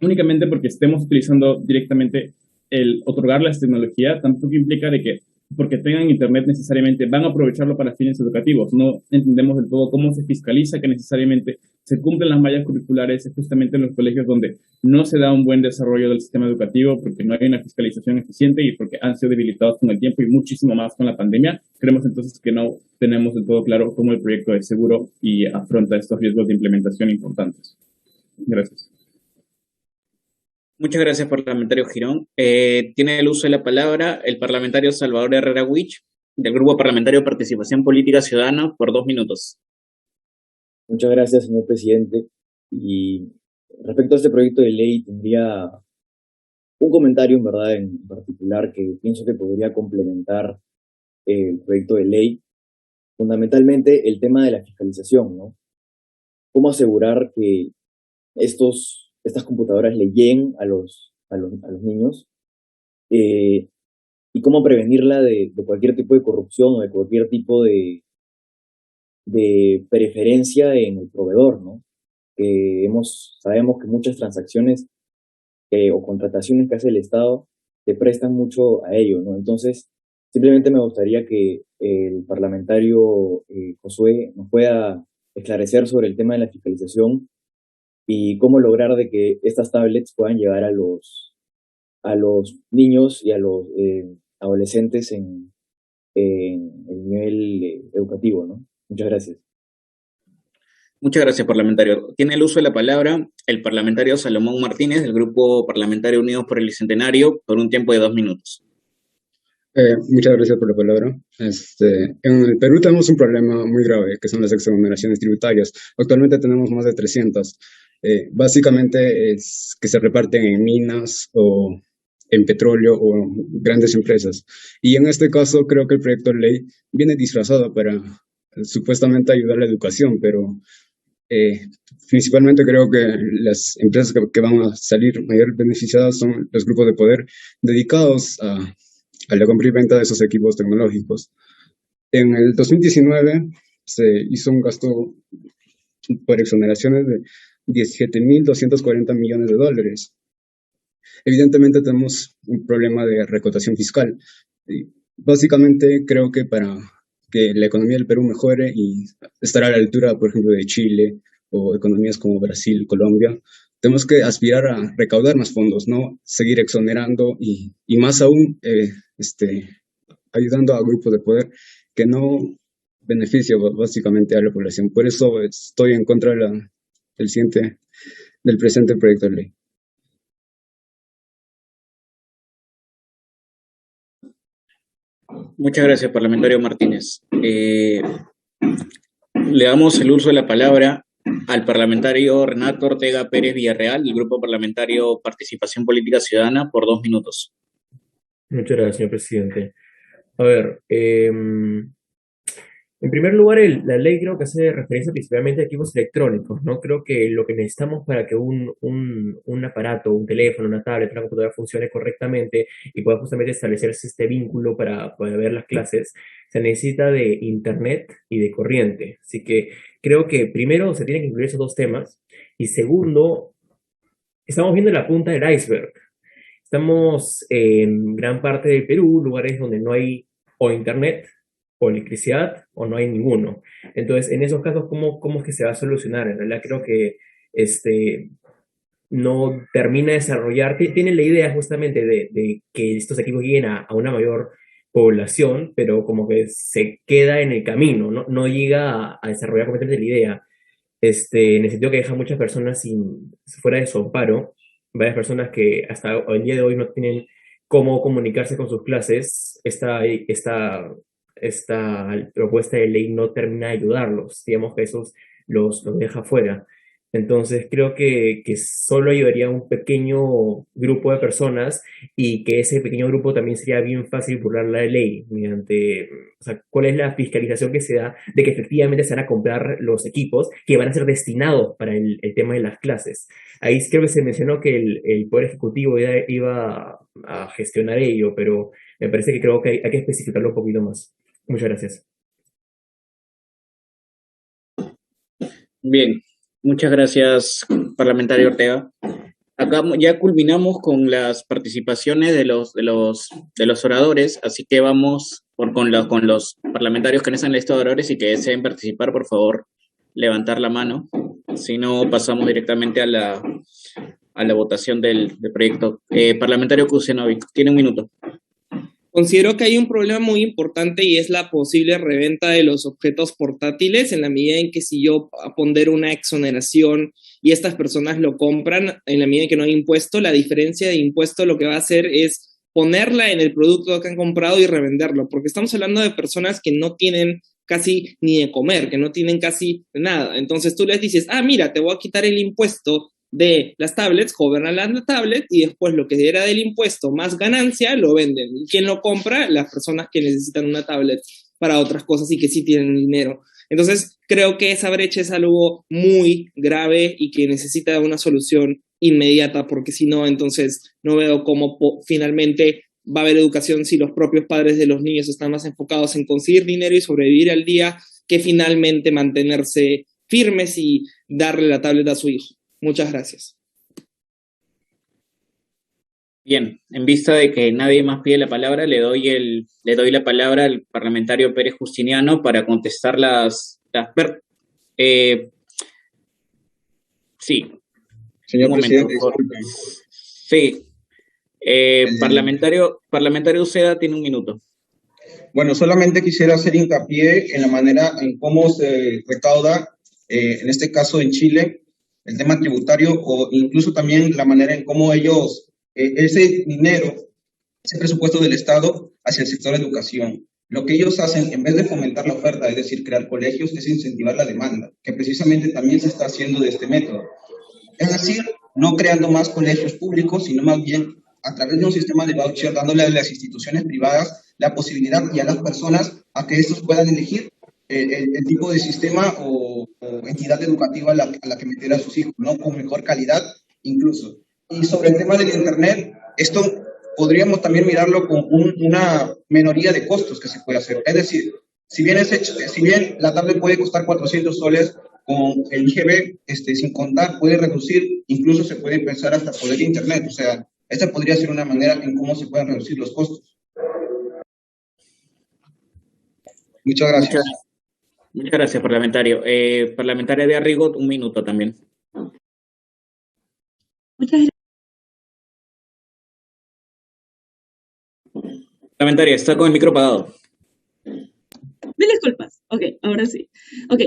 únicamente porque estemos utilizando directamente el otorgarles tecnología tampoco implica de que porque tengan internet necesariamente van a aprovecharlo para fines educativos. No entendemos del todo cómo se fiscaliza que necesariamente se cumplen las mallas curriculares justamente en los colegios donde no se da un buen desarrollo del sistema educativo, porque no hay una fiscalización eficiente y porque han sido debilitados con el tiempo y muchísimo más con la pandemia. Creemos entonces que no tenemos del todo claro cómo el proyecto es seguro y afronta estos riesgos de implementación importantes. Gracias. Muchas gracias, parlamentario Girón. Tiene el uso de la palabra el parlamentario Salvador Herrera Wich, del Grupo Parlamentario de Participación Política Ciudadana, por 2 minutos. Muchas gracias, señor presidente. Y respecto a este proyecto de ley, tendría un comentario, en verdad, en particular, que pienso que podría complementar el proyecto de ley. Fundamentalmente, el tema de la fiscalización, ¿no? ¿Cómo asegurar que estas computadoras le lleguen a los niños? Y cómo prevenirla de cualquier tipo de corrupción o de cualquier tipo de preferencia en el proveedor, ¿no? Sabemos que muchas transacciones o contrataciones que hace el Estado se prestan mucho a ello, ¿no? Entonces, simplemente me gustaría que el parlamentario Josué nos pueda esclarecer sobre el tema de la fiscalización y cómo lograr de que estas tablets puedan llegar a los niños y a los adolescentes en el nivel educativo, ¿no? Muchas gracias. Muchas gracias, parlamentario. Tiene el uso de la palabra el parlamentario Salomón Martínez, del Grupo Parlamentario Unidos por el Bicentenario, por un tiempo de 2 minutos. Muchas gracias por la palabra. En el Perú tenemos un problema muy grave, que son las exoneraciones tributarias. Actualmente tenemos más de 300. Básicamente es que se reparten en minas o en petróleo o grandes empresas. Y en este caso creo que el proyecto de ley viene disfrazado para supuestamente ayudar a la educación, pero principalmente creo que las empresas que van a salir mayor beneficiadas son los grupos de poder dedicados a la compra y venta de esos equipos tecnológicos. En el 2019 se hizo un gasto por exoneraciones de 17.240 millones de dólares. Evidentemente tenemos un problema de recaudación fiscal. Básicamente creo que para que la economía del Perú mejore y estar a la altura, por ejemplo, de Chile o economías como Brasil, Colombia, tenemos que aspirar a recaudar más fondos, no seguir exonerando y más aún ayudando a grupos de poder que no beneficia básicamente a la población. Por eso estoy en contra del presente proyecto de ley. Muchas gracias, parlamentario Martínez. Le damos el uso de la palabra al parlamentario Renato Ortega Pérez Villarreal, del Grupo Parlamentario Participación Política Ciudadana, por 2 minutos. Muchas gracias, señor presidente. A ver, en primer lugar, la ley creo que hace referencia principalmente a equipos electrónicos, ¿no? Creo que lo que necesitamos para que un aparato, un teléfono, una tablet, una computadora funcione correctamente y pueda justamente establecerse este vínculo para poder ver las clases, se necesita de internet y de corriente. Así que creo que primero se tienen que incluir esos 2 temas y segundo, estamos viendo la punta del iceberg. Estamos en gran parte del Perú, lugares donde no hay o internet o electricidad o no hay ninguno. Entonces, en esos casos, ¿cómo es que se va a solucionar? En realidad creo que no termina de desarrollar, tiene la idea justamente de que estos equipos lleguen a una mayor población, pero como que se queda en el camino, no llega a desarrollar completamente la idea. En el sentido que deja muchas personas fuera de su amparo, varias personas que hasta el día de hoy no tienen cómo comunicarse con sus clases. Esta propuesta de ley no termina de ayudarlos, digamos que esos los deja fuera. Entonces creo que solo ayudaría a un pequeño grupo de personas y que ese pequeño grupo también sería bien fácil burlar la ley mediante, o sea, cuál es la fiscalización que se da de que efectivamente se van a comprar los equipos que van a ser destinados para el tema de las clases. Ahí creo que se mencionó que el Poder Ejecutivo iba a gestionar ello, pero me parece que creo que hay que especificarlo un poquito más. Muchas gracias. Bien, muchas gracias, parlamentario Ortega. acá ya culminamos con las participaciones de los oradores, así que vamos con los parlamentarios que no están en la lista de oradores y que deseen participar, por favor, levantar la mano. Si no, pasamos directamente a la votación del proyecto. Parlamentario Kusenovic, tiene un minuto. Considero que hay un problema muy importante y es la posible reventa de los objetos portátiles, en la medida en que si yo pondero una exoneración y estas personas lo compran, en la medida en que no hay impuesto, la diferencia de impuesto lo que va a hacer es ponerla en el producto que han comprado y revenderlo, porque estamos hablando de personas que no tienen casi ni de comer, que no tienen casi nada. Entonces tú les dices, mira, te voy a quitar el impuesto de las tablets, cobran la tablet y después lo que era del impuesto más ganancia lo venden. ¿Y quién lo compra? Las personas que necesitan una tablet para otras cosas y que sí tienen dinero. Entonces creo que esa brecha es algo muy grave y que necesita una solución inmediata, porque si no, entonces no veo cómo finalmente va a haber educación si los propios padres de los niños están más enfocados en conseguir dinero y sobrevivir al día que finalmente mantenerse firmes y darle la tablet a su hijo. Muchas gracias. Bien, en vista de que nadie más pide la palabra, le doy la palabra al parlamentario Pérez Justiniano para contestar sí. Señor presidente, sí. Parlamentario Uceda tiene un minuto. Bueno, solamente quisiera hacer hincapié en la manera en cómo se recauda, en este caso en Chile, el tema tributario, o incluso también la manera en cómo ellos, ese dinero, ese presupuesto del Estado hacia el sector de educación. Lo que ellos hacen, en vez de fomentar la oferta, es decir, crear colegios, es incentivar la demanda, que precisamente también se está haciendo de este método. Es decir, no creando más colegios públicos, sino más bien a través de un sistema de voucher, dándole a las instituciones privadas la posibilidad y a las personas a que estos puedan elegir el tipo de sistema o entidad educativa a la que meter a sus hijos, ¿no? Con mejor calidad incluso. Y sobre el tema del Internet, esto podríamos también mirarlo con una minoría de costos que se puede hacer. Es decir, si bien la tablet puede costar 400 soles, con el IGB, sin contar, puede reducir, incluso se puede pensar hasta poder Internet. O sea, esta podría ser una manera en cómo se pueden reducir los costos. Muchas gracias. Muchas gracias, parlamentario. Parlamentaria de Arrigo, un minuto también. Muchas gracias. Parlamentaria, está con el micro apagado. Mil disculpas. Ok, ahora sí. Ok,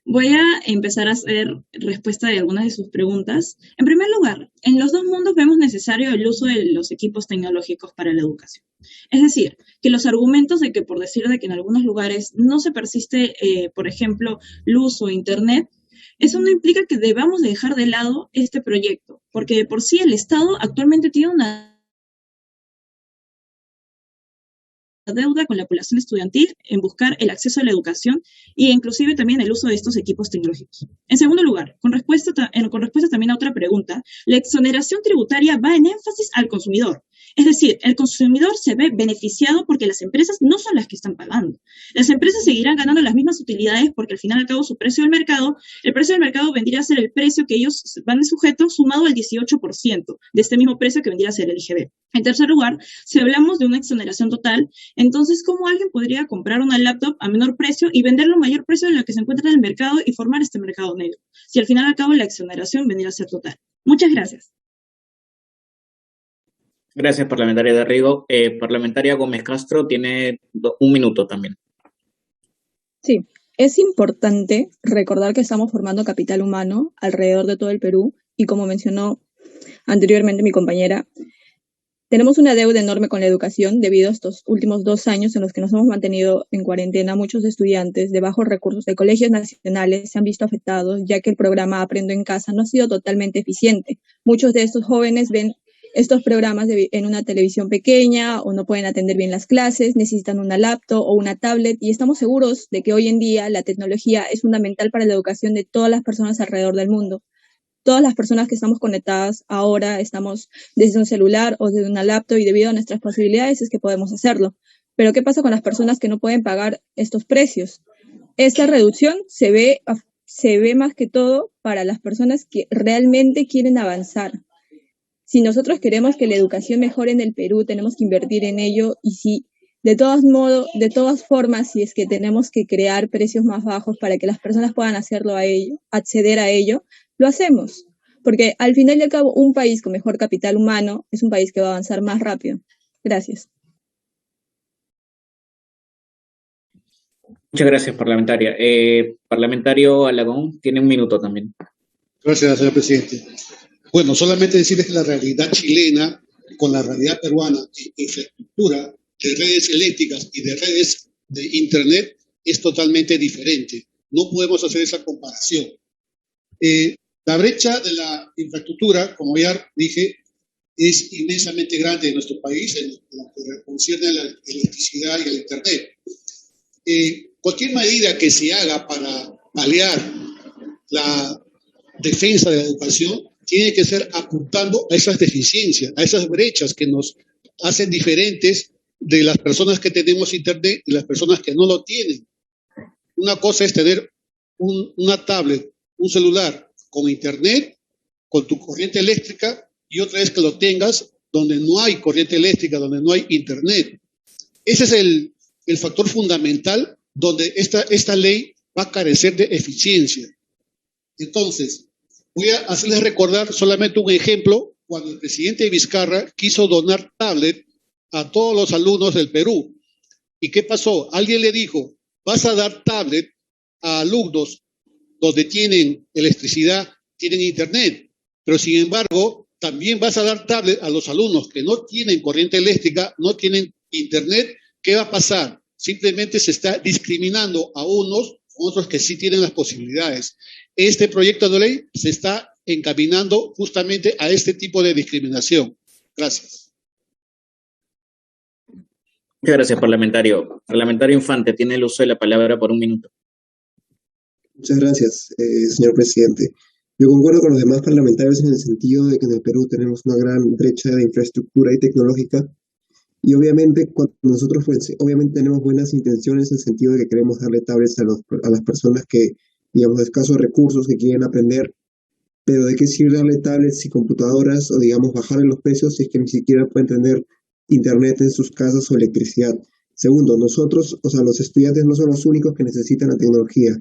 voy a empezar a hacer respuesta de algunas de sus preguntas. En primer lugar, en los dos mundos vemos necesario el uso de los equipos tecnológicos para la educación. Es decir, que los argumentos de que por decir de que en algunos lugares no se persiste, por ejemplo, luz o internet, eso no implica que debamos dejar de lado este proyecto, porque de por sí el Estado actualmente tiene una deuda con la población estudiantil en buscar el acceso a la educación e inclusive también el uso de estos equipos tecnológicos. En segundo lugar, con respuesta también a otra pregunta, la exoneración tributaria va en énfasis al consumidor. Es decir, el consumidor se ve beneficiado porque las empresas no son las que están pagando. Las empresas seguirán ganando las mismas utilidades porque al final y al cabo el precio del mercado vendría a ser el precio que ellos van de sujeto sumado al 18% de este mismo precio que vendría a ser el IGB. En tercer lugar, si hablamos de una exoneración total, entonces, ¿cómo alguien podría comprar una laptop a menor precio y venderlo a mayor precio de lo que se encuentra en el mercado y formar este mercado negro? Si al final y al cabo la exoneración vendría a ser total. Muchas gracias. Gracias, parlamentaria de Arrigo. Parlamentaria Gómez Castro tiene un minuto también. Sí, es importante recordar que estamos formando capital humano alrededor de todo el Perú y como mencionó anteriormente mi compañera, tenemos una deuda enorme con la educación debido a estos últimos 2 años en los que nos hemos mantenido en cuarentena. Muchos estudiantes de bajos recursos de colegios nacionales se han visto afectados ya que el programa Aprendo en Casa no ha sido totalmente eficiente. Muchos de estos jóvenes ven estos programas en una televisión pequeña o no pueden atender bien las clases, necesitan una laptop o una tablet y estamos seguros de que hoy en día la tecnología es fundamental para la educación de todas las personas alrededor del mundo. Todas las personas que estamos conectadas ahora estamos desde un celular o desde una laptop y debido a nuestras posibilidades es que podemos hacerlo. Pero ¿qué pasa con las personas que no pueden pagar estos precios? Esta reducción se ve más que todo para las personas que realmente quieren avanzar. Si nosotros queremos que la educación mejore en el Perú, tenemos que invertir en ello, y si de todos modos, de todas formas, si es que tenemos que crear precios más bajos para que las personas puedan acceder a ello, lo hacemos. Porque al final y al cabo, un país con mejor capital humano es un país que va a avanzar más rápido. Gracias. Muchas gracias, parlamentaria. Parlamentario Alagón, tiene un minuto también. Gracias, señor presidente. Bueno, solamente decirles que la realidad chilena con la realidad peruana en infraestructura de redes eléctricas y de redes de Internet es totalmente diferente. No podemos hacer esa comparación. La brecha de la infraestructura, como ya dije, es inmensamente grande en nuestro país en lo que concierne a la electricidad y al Internet. Cualquier medida que se haga para paliar la defensa de la educación tiene que ser apuntando a esas deficiencias, a esas brechas que nos hacen diferentes de las personas que tenemos Internet y las personas que no lo tienen. Una cosa es tener una tablet, un celular con Internet, con tu corriente eléctrica, y otra es que lo tengas donde no hay corriente eléctrica, donde no hay Internet. Ese es el factor fundamental donde esta ley va a carecer de eficiencia. Entonces, voy a hacerles recordar solamente un ejemplo, cuando el presidente Vizcarra quiso donar tablet a todos los alumnos del Perú. ¿Y qué pasó? Alguien le dijo, vas a dar tablet a alumnos donde tienen electricidad, tienen Internet, pero sin embargo, también vas a dar tablet a los alumnos que no tienen corriente eléctrica, no tienen Internet. ¿Qué va a pasar? Simplemente se está discriminando a unos con otros que sí tienen las posibilidades. Este proyecto de ley se está encaminando justamente a este tipo de discriminación. Gracias. Muchas gracias, parlamentario. Parlamentario Infante, tiene el uso de la palabra por un minuto. Muchas gracias, señor presidente. Yo concuerdo con los demás parlamentarios en el sentido de que en el Perú tenemos una gran brecha de infraestructura y tecnológica, y obviamente cuando nosotros obviamente tenemos buenas intenciones en el sentido de que queremos darle tablets a las personas que, digamos, de escasos recursos, que quieren aprender, pero ¿de qué sirve darle tablets y computadoras o, digamos, bajarle los precios si es que ni siquiera pueden tener Internet en sus casas o electricidad? Segundo, nosotros, o sea, los estudiantes no son los únicos que necesitan la tecnología.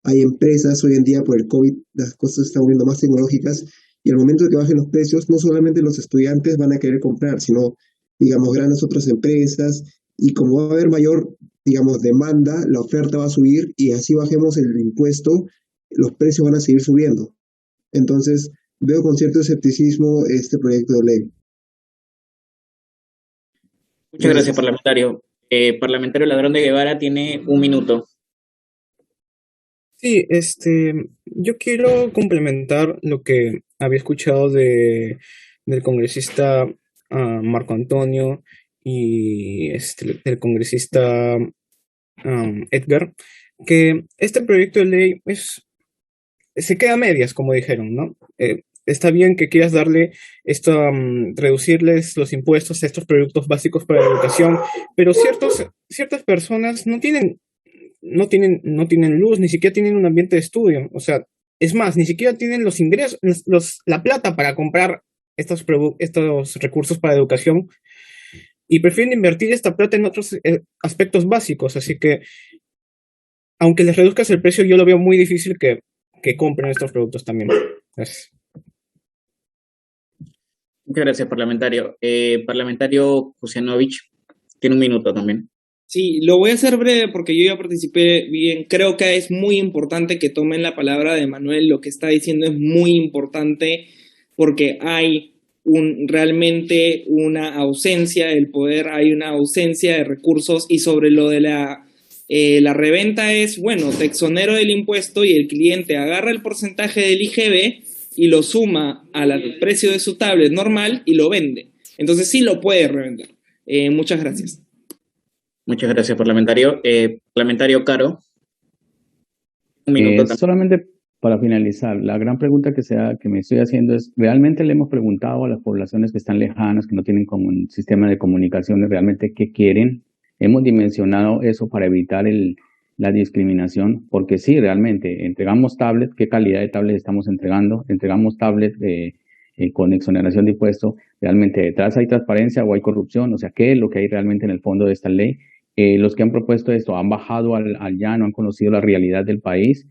Hay empresas hoy en día por el COVID, las cosas se están volviendo más tecnológicas, y al momento de que bajen los precios, no solamente los estudiantes van a querer comprar, sino, digamos, grandes otras empresas, y como va a haber mayor, digamos, demanda, la oferta va a subir, y así bajemos el impuesto, los precios van a seguir subiendo. Entonces, veo con cierto escepticismo este proyecto de ley. Muchas gracias, parlamentario. Parlamentario Ladrón de Guevara tiene un minuto. Sí, yo quiero complementar lo que había escuchado del congresista Marco Antonio y del congresista Edgar, que este proyecto de ley se queda a medias, como dijeron, ¿no? Está bien que quieras darle reducirles los impuestos a estos productos básicos para la educación, pero ciertas personas no tienen luz, ni siquiera tienen un ambiente de estudio. O sea, es más, ni siquiera tienen los ingresos, la plata para comprar estos recursos para educación, y prefieren invertir esta plata en otros aspectos básicos. Así que, aunque les reduzcas el precio, yo lo veo muy difícil que compren estos productos también. Gracias. Muchas gracias, parlamentario. Parlamentario Kusianovich, tiene un minuto también. Sí, lo voy a hacer breve porque yo ya participé bien. Creo que es muy importante que tomen la palabra de Manuel. Lo que está diciendo es muy importante porque hay realmente una ausencia del poder, hay una ausencia de recursos, y sobre lo de la reventa es, bueno, te exonero del impuesto y el cliente agarra el porcentaje del IGB y lo suma al precio de su tablet normal y lo vende. Entonces sí lo puede revender. Muchas gracias. Muchas gracias, parlamentario. Parlamentario Caro. Un minuto. Solamente para finalizar, la gran pregunta que me estoy haciendo es, ¿realmente le hemos preguntado a las poblaciones que están lejanas, que no tienen como un sistema de comunicaciones, realmente qué quieren? ¿Hemos dimensionado eso para evitar la discriminación? Porque sí, realmente, entregamos tablets, ¿qué calidad de tablets estamos entregando? Entregamos tablets con exoneración de impuestos, realmente detrás hay transparencia o hay corrupción, o sea, ¿qué es lo que hay realmente en el fondo de esta ley? Los que han propuesto esto han bajado al llano, han conocido la realidad del país.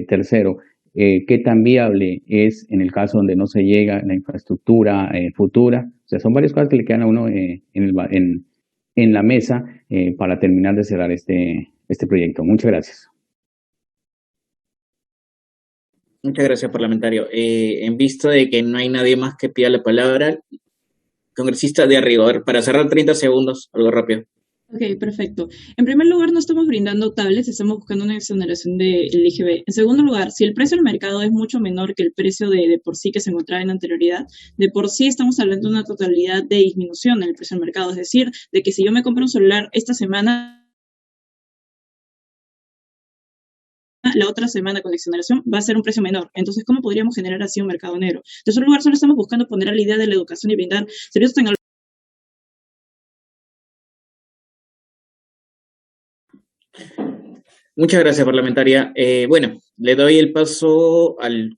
Tercero, qué tan viable es en el caso donde no se llega a la infraestructura futura. O sea, son varias cosas que le quedan a uno en la mesa para terminar de cerrar este proyecto. Muchas gracias. Muchas gracias, parlamentario. En vista de que no hay nadie más que pida la palabra, congresista de arriba, a ver, para cerrar 30 segundos, algo rápido. Ok, perfecto. En primer lugar, no estamos brindando tablets, estamos buscando una exoneración del IGB. En segundo lugar, si el precio del mercado es mucho menor que el precio de por sí que se encontraba en anterioridad, de por sí estamos hablando de una totalidad de disminución en el precio del mercado. Es decir, de que si yo me compro un celular esta semana, la otra semana con exoneración va a ser un precio menor. Entonces, ¿cómo podríamos generar así un mercado negro? En tercer lugar, solo estamos buscando poner a la idea de la educación y brindar servicios tecnológicos. Muchas gracias, parlamentaria. Bueno, le doy el paso al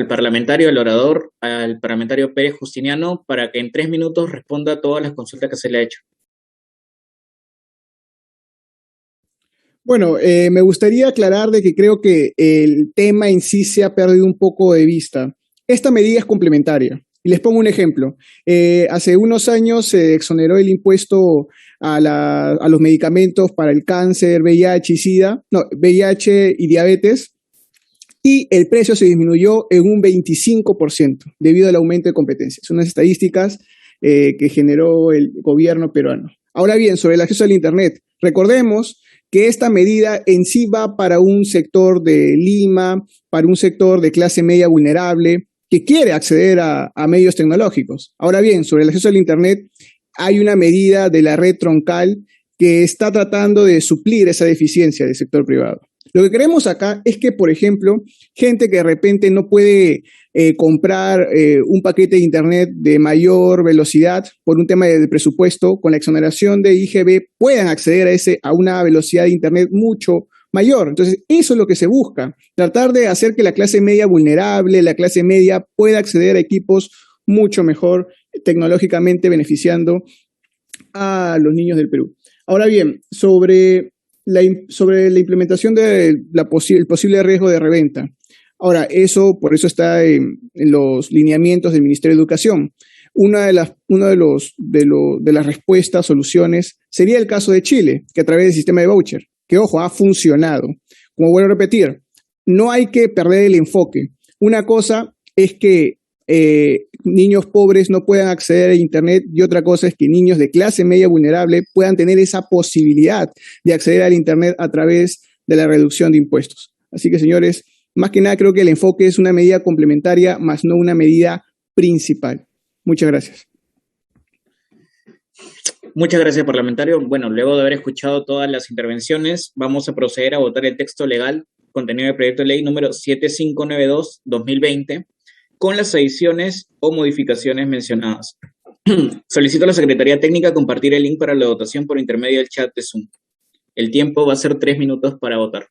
parlamentario, al orador, al parlamentario Pérez Justiniano, para que en 3 minutos responda a todas las consultas que se le ha hecho. Bueno, me gustaría aclarar de que creo que el tema en sí se ha perdido un poco de vista. Esta medida es complementaria. Y les pongo un ejemplo. Hace unos años se exoneró el impuesto a los medicamentos para el cáncer, VIH y SIDA, no, VIH y diabetes, y el precio se disminuyó en un 25% debido al aumento de competencias. Son unas estadísticas que generó el gobierno peruano. Ahora bien, sobre el acceso al Internet, recordemos que esta medida en sí va para un sector de Lima, para un sector de clase media vulnerable, que quiere acceder a medios tecnológicos. Ahora bien, sobre el acceso al Internet, hay una medida de la red troncal que está tratando de suplir esa deficiencia del sector privado. Lo que queremos acá es que, por ejemplo, gente que de repente no puede comprar un paquete de Internet de mayor velocidad por un tema de presupuesto, con la exoneración de IGB puedan acceder a una velocidad de Internet mucho mayor. Entonces, eso es lo que se busca, tratar de hacer que la clase media vulnerable, la clase media pueda acceder a equipos mucho mejor tecnológicamente beneficiando a los niños del Perú. Ahora bien, sobre la implementación del posible riesgo de reventa. Ahora, por eso está en los lineamientos del Ministerio de Educación. Una de las respuestas, soluciones, sería el caso de Chile, que a través del sistema de voucher, que ojo, ha funcionado. Como vuelvo a repetir, no hay que perder el enfoque. Una cosa es que niños pobres no puedan acceder a Internet y otra cosa es que niños de clase media vulnerable puedan tener esa posibilidad de acceder al Internet a través de la reducción de impuestos. Así que, señores, más que nada creo que el enfoque es una medida complementaria, más no una medida principal. Muchas gracias. Muchas gracias, parlamentario. Bueno, luego de haber escuchado todas las intervenciones, vamos a proceder a votar el texto legal contenido del proyecto de ley número 7592-2020 con las adiciones o modificaciones mencionadas. Solicito a la Secretaría Técnica compartir el link para la votación por intermedio del chat de Zoom. El tiempo va a ser 3 minutos para votar.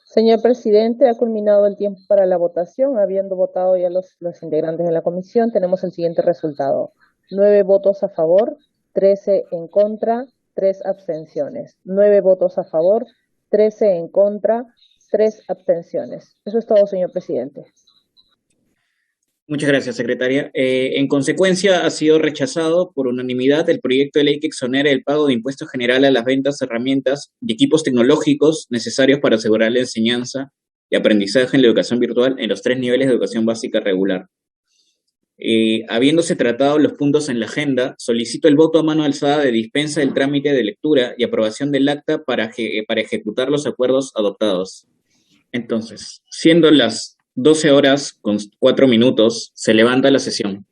Señor presidente, ha culminado el tiempo para la votación. Habiendo votado ya los integrantes de la comisión, tenemos el siguiente resultado. 9 votos a favor, 13 en contra, 3 abstenciones. 9 votos a favor, 13 en contra, 3 abstenciones. Eso es todo, señor presidente. Muchas gracias, secretaria. En consecuencia, ha sido rechazado por unanimidad el proyecto de ley que exonera el pago de impuesto general a las ventas, herramientas y equipos tecnológicos necesarios para asegurar la enseñanza y aprendizaje en la educación virtual en los 3 niveles de educación básica regular. Habiéndose tratado los puntos en la agenda, solicito el voto a mano alzada de dispensa del trámite de lectura y aprobación del acta para ejecutar los acuerdos adoptados. Entonces, siendo las 12 horas con 4 minutos, se levanta la sesión.